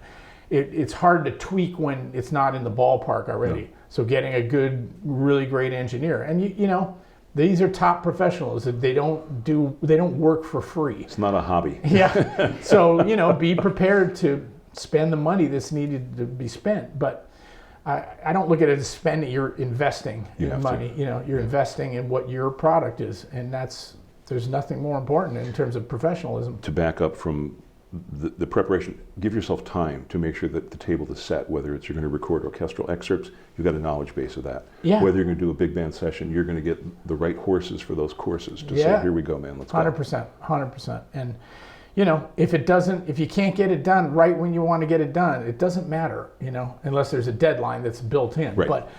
it's hard to tweak when it's not in the ballpark already. So getting a good, really great engineer, and these are top professionals. They don't work for free. It's not a hobby. Yeah. So be prepared to spend the money that's needed to be spent. But I don't look at it as spending. You're investing in money. You're investing in what your product is, and there's nothing more important in terms of professionalism. To back up from the preparation, give yourself time to make sure that the table is set. Whether it's you're going to record orchestral excerpts, you've got a knowledge base of that. Yeah. Whether you're going to do a big band session, you're going to get the right horses for those courses to say, here we go, man, let's go. 100%. And if you can't get it done right when you want to get it done, it doesn't matter, unless there's a deadline that's built in. Right. But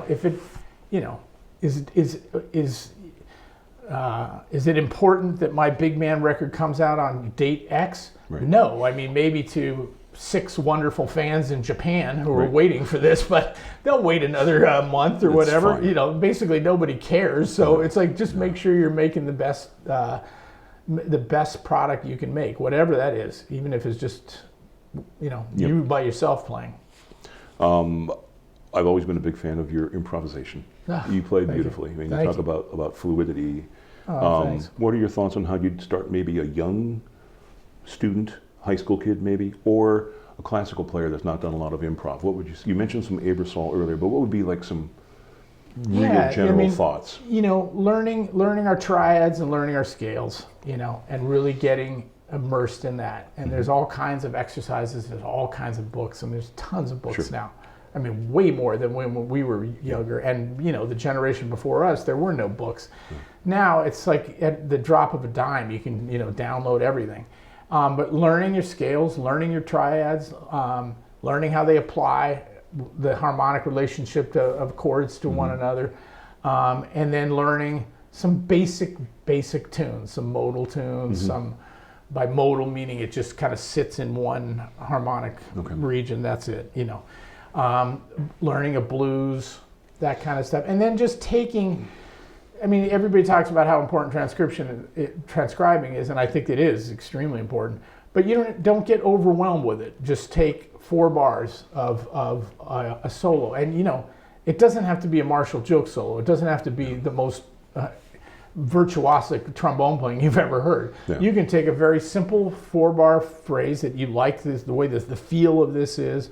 if it, is it important that my big man record comes out on date X? Right. No, I mean, maybe to 6 wonderful fans in Japan who are waiting for this, but they'll wait another month or whatever. Fine. Basically nobody cares. So it's just make sure you're making the best product you can make, whatever that is, even if it's just, you by yourself playing. I've always been a big fan of your improvisation. You play beautifully. You talk about fluidity. Thanks. What are your thoughts on how you'd start maybe a young student, high school kid maybe, or a classical player that's not done a lot of improv? What would you mentioned some Ebersol earlier, but what would be some real general thoughts? Learning our triads and learning our scales, and really getting immersed in that. And there's all kinds of exercises, there's all kinds of books, and there's tons of books now. I mean, way more than when we were younger. And, you know, the generation before us, there were no books. Now it's like at the drop of a dime, you can, you know, download everything. But learning your scales, learning your triads, learning how they apply, the harmonic relationship of chords to one another, and then learning some basic tunes, some modal tunes, some bimodal, meaning it just kind of sits in one harmonic region, that's it, you know. Learning a blues, that kind of stuff. And then just taking, I mean, everybody talks about how important transcribing is, and I think it is extremely important, but you don't get overwhelmed with it. Just take 4 bars of a solo, and you know, it doesn't have to be a Marshall Joke solo. It doesn't have to be the most virtuosic trombone playing you've ever heard. You can take a very simple 4-bar phrase that you like, the way the feel of this is.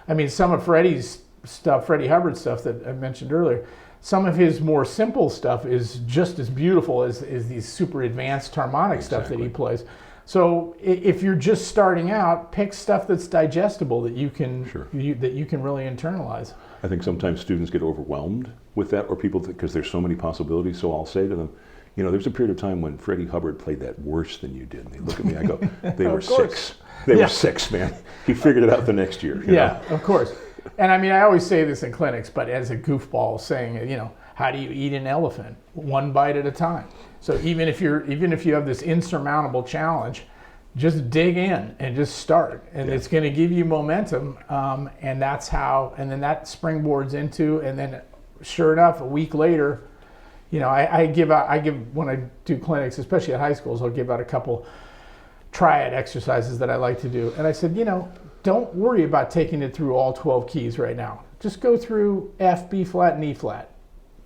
I mean, some of Freddie's stuff, Freddie Hubbard's stuff that I mentioned earlier, some of his more simple stuff is just as beautiful as these super advanced harmonic stuff that he plays. So if you're just starting out, pick stuff that's digestible that you can really internalize. I think sometimes students get overwhelmed with that, or people, because there's so many possibilities. So I'll say to them, you know, there's a period of time when Freddie Hubbard played that worse than you did. And they look at me, I go, they were 6. They were 6, man. He figured it out the next year. You know? Of course. And I mean, I always say this in clinics, but as a goofball, saying, you know, how do you eat an elephant? 1 bite at a time. So even if you have this insurmountable challenge, just dig in and just start, and it's going to give you momentum, and that's how. And then that springboards into, and then sure enough, a week later, you know, I give when I do clinics, especially at high schools, I'll give out a couple triad exercises that I like to do, and I said, you know, don't worry about taking it through all 12 keys right now. Just go through F, B flat, and E flat.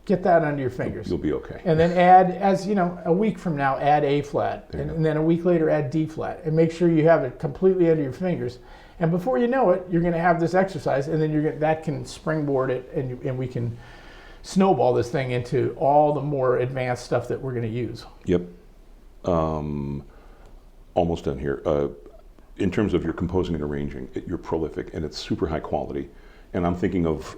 Get that under your fingers. You'll be okay. And then add, as you know, a week from now, add A flat, and then a week later, add D flat, and make sure you have it completely under your fingers. And before you know it, you're going to have this exercise, and then that can springboard it, and we can snowball this thing into all the more advanced stuff that we're going to use. Yep. Almost done here. In terms of your composing and arranging, you're prolific, and it's super high quality. And I'm thinking of,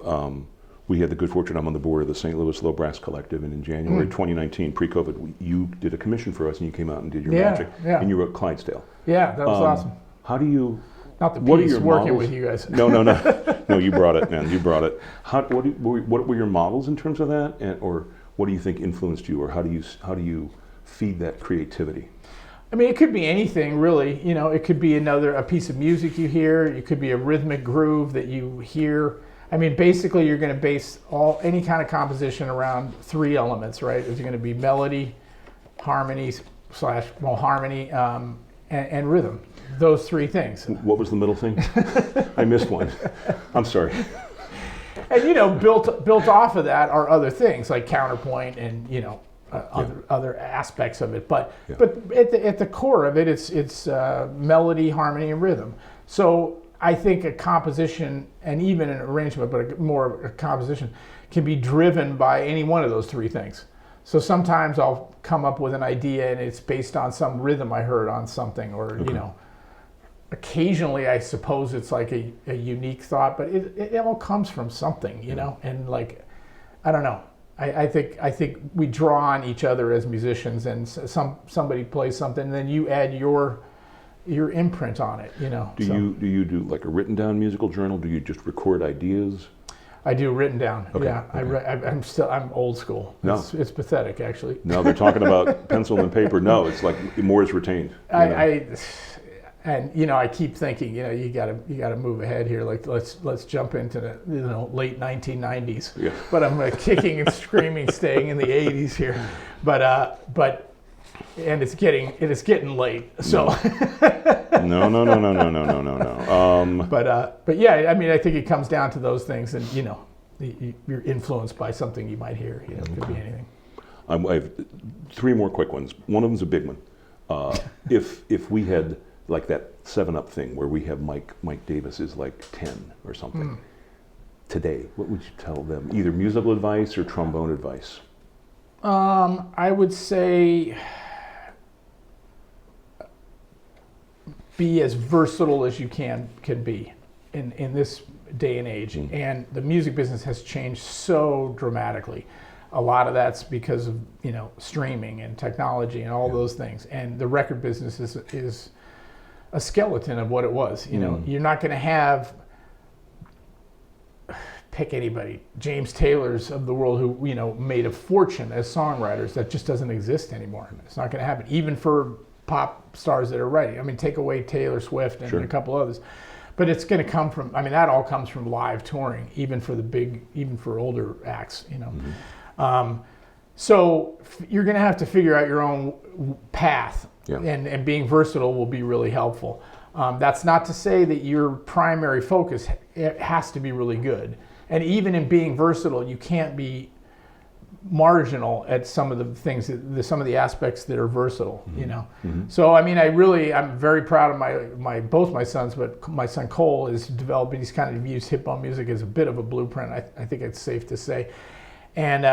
we had the good fortune, I'm on the board of the St. Louis Low Brass Collective, and in January 2019, pre-COVID, you did a commission for us, and you came out and did your magic, and you wrote Clydesdale. Yeah, that was awesome. How do you... Not the piece, working with you guys. No. No, you brought it, man. You brought it. What were your models in terms of that, or what do you think influenced you, or how do you feed that creativity? I mean, it could be anything, really. You know, it could be a piece of music you hear. It could be a rhythmic groove that you hear. I mean, basically, you're going to base any kind of composition around 3 elements, right? There's going to be melody, harmony, and rhythm. Those 3 things. What was the middle thing? I missed one. I'm sorry. And you know, built off of that are other things like counterpoint and you know other aspects of it. But at the core of it, it's melody, harmony, and rhythm. So I think a composition and even an arrangement, but more a composition, can be driven by any one of those 3 things. So sometimes I'll come up with an idea and it's based on some rhythm I heard on something, or you know. Occasionally, I suppose it's like a unique thought, but it all comes from something, you know. And like, I don't know. I think we draw on each other as musicians, and somebody plays something, and then you add your imprint on it, you know. Do you do like a written down musical journal? Do you just record ideas? I do written down. Okay. Yeah, okay. I'm old school. No. It's pathetic, actually. No, they're talking about pencil and paper. No, it's like more is retained. And you know, I keep thinking, you know, you gotta move ahead here. Like let's jump into the late 1990s. Yeah. But I'm kicking and screaming, staying in the 80s here. But and it's getting late. So. No. But yeah, I mean, I think it comes down to those things, and you know, you're influenced by something you might hear. You know, it could be anything. I have 3 more quick ones. One of them's a big one. If we had like that 7-Up thing where we have Mike Davis is like 10 or something. Today, what would you tell them? Either musical advice or trombone advice? I would say be as versatile as you can be in this day and age. And the music business has changed so dramatically. A lot of that's because of streaming and technology and all those things. And the record business is a skeleton of what it was. You're not going to have, pick anybody, James Taylor's of the world who made a fortune as songwriters. That just doesn't exist anymore. It's not going to happen, even for pop stars that are writing. I mean, take away Taylor Swift and a couple others, but it's going to come from. I mean, that all comes from live touring, even for older acts. So you're going to have to figure out your own path, and being versatile will be really helpful. That's not to say that your primary focus has to be really good. And even in being versatile, you can't be marginal at some of the things, some of the aspects that are versatile, So, I mean, I'm very proud of both my sons, but my son Cole is developing, he's kind of used HIP-BoneMusic as a bit of a blueprint, I think it's safe to say. And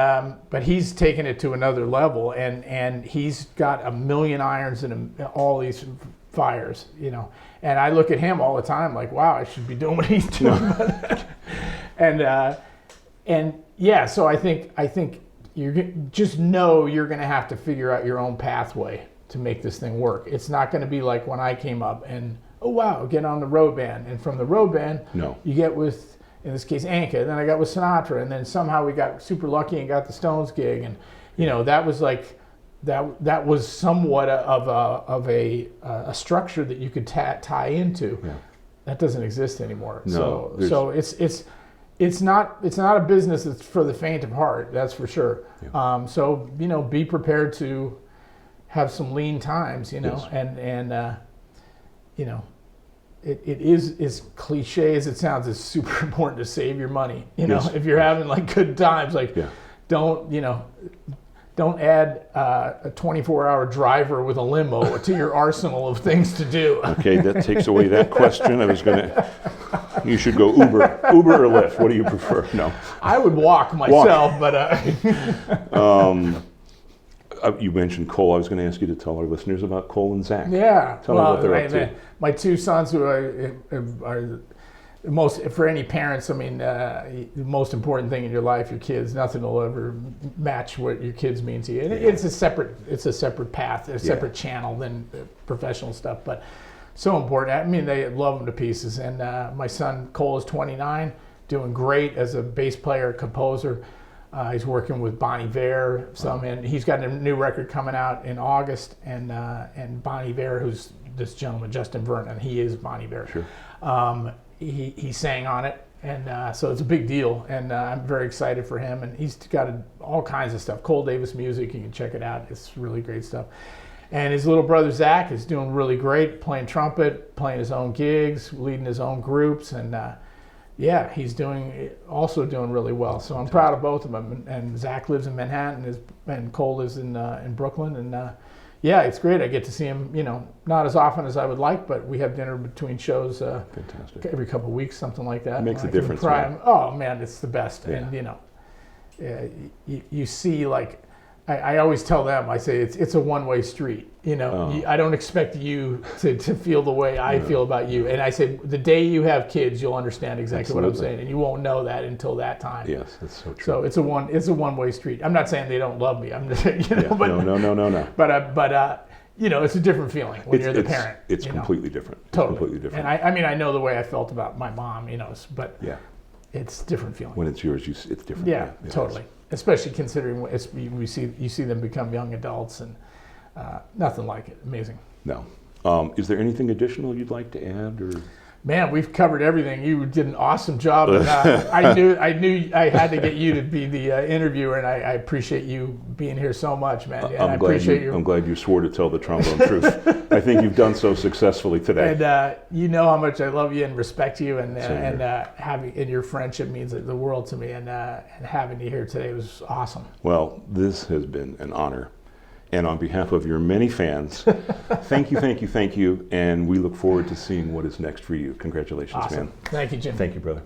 but he's taken it to another level, and he's got a million irons in all these fires, And I look at him all the time like, wow, I should be doing what he's doing. And yeah, so I think you just know you're going to have to figure out your own pathway to make this thing work. It's not going to be like when I came up and get on the road band, and from the road band, you get with, in this case, Anka, and then I got with Sinatra, and then somehow we got super lucky and got the Stones gig, and that was like that was somewhat of a structure that you could tie into. That doesn't exist anymore. No, so it's not a business that's for the faint of heart, that's for sure. So be prepared to have some lean times, and it is, as cliche as it sounds, it's super important to save your money. If you're having like good times, like don't add a 24-hour driver with a limo to your arsenal of things to do. Okay, that takes away that question. You should go Uber or Lyft. What do you prefer? No. I would walk myself, but. You mentioned Cole. I was going to ask you to tell our listeners about Cole and Zach. Yeah. Tell me what they're up to. My two sons, who are most, for any parents, I mean, the most important thing in your life, your kids. Nothing will ever match what your kids mean to you. And it's a separate path, a separate channel than professional stuff, but so important. I mean, they love them to pieces. And my son Cole is 29, doing great as a bass player, composer. He's working with Bon Iver, and he's got a new record coming out in August. And Bon Iver, who's this gentleman, Justin Vernon, he is Bon Iver. Sure. He sang on it, and so it's a big deal. And I'm very excited for him. And he's got all kinds of stuff. Davis Music, you can check it out. It's really great stuff. And his little brother Zach is doing really great, playing trumpet, playing his own gigs, leading his own groups, and he's also doing really well. So I'm proud of both of them. And Zach lives in Manhattan, and Cole lives in Brooklyn. And it's great. I get to see him, not as often as I would like, but we have dinner between shows every couple of weeks, something like that. It makes a difference. Oh man, it's the best. Yeah. And you see, like, I always tell them, I say it's a one-way street. I don't expect you to feel the way I feel about you. And I say, the day you have kids, you'll understand exactly what I'm saying, and you won't know that until that time. Yes, that's so true. So it's a one-way street. I'm not saying they don't love me. I'm just, but no. But it's a different feeling when you're the parent. It's completely different. Totally. Completely different. And I know the way I felt about my mom, but it's a different feeling. When it's yours, it's different. Yeah, totally. Especially considering you see them become young adults, and nothing like it. Amazing. No. Is there anything additional you'd like to add, or? Man, we've covered everything. You did an awesome job. And, I knew I had to get you to be the interviewer, and I appreciate you being here so much, man. And I'm glad you swore to tell the trombone truth. I think you've done so successfully today. And you know how much I love you and respect you, and your friendship means the world to me. And having you here today was awesome. Well, this has been an honor. And on behalf of your many fans, thank you, and we look forward to seeing what is next for you. Congratulations, awesome. Man. Thank you, Jim. Thank you, brother.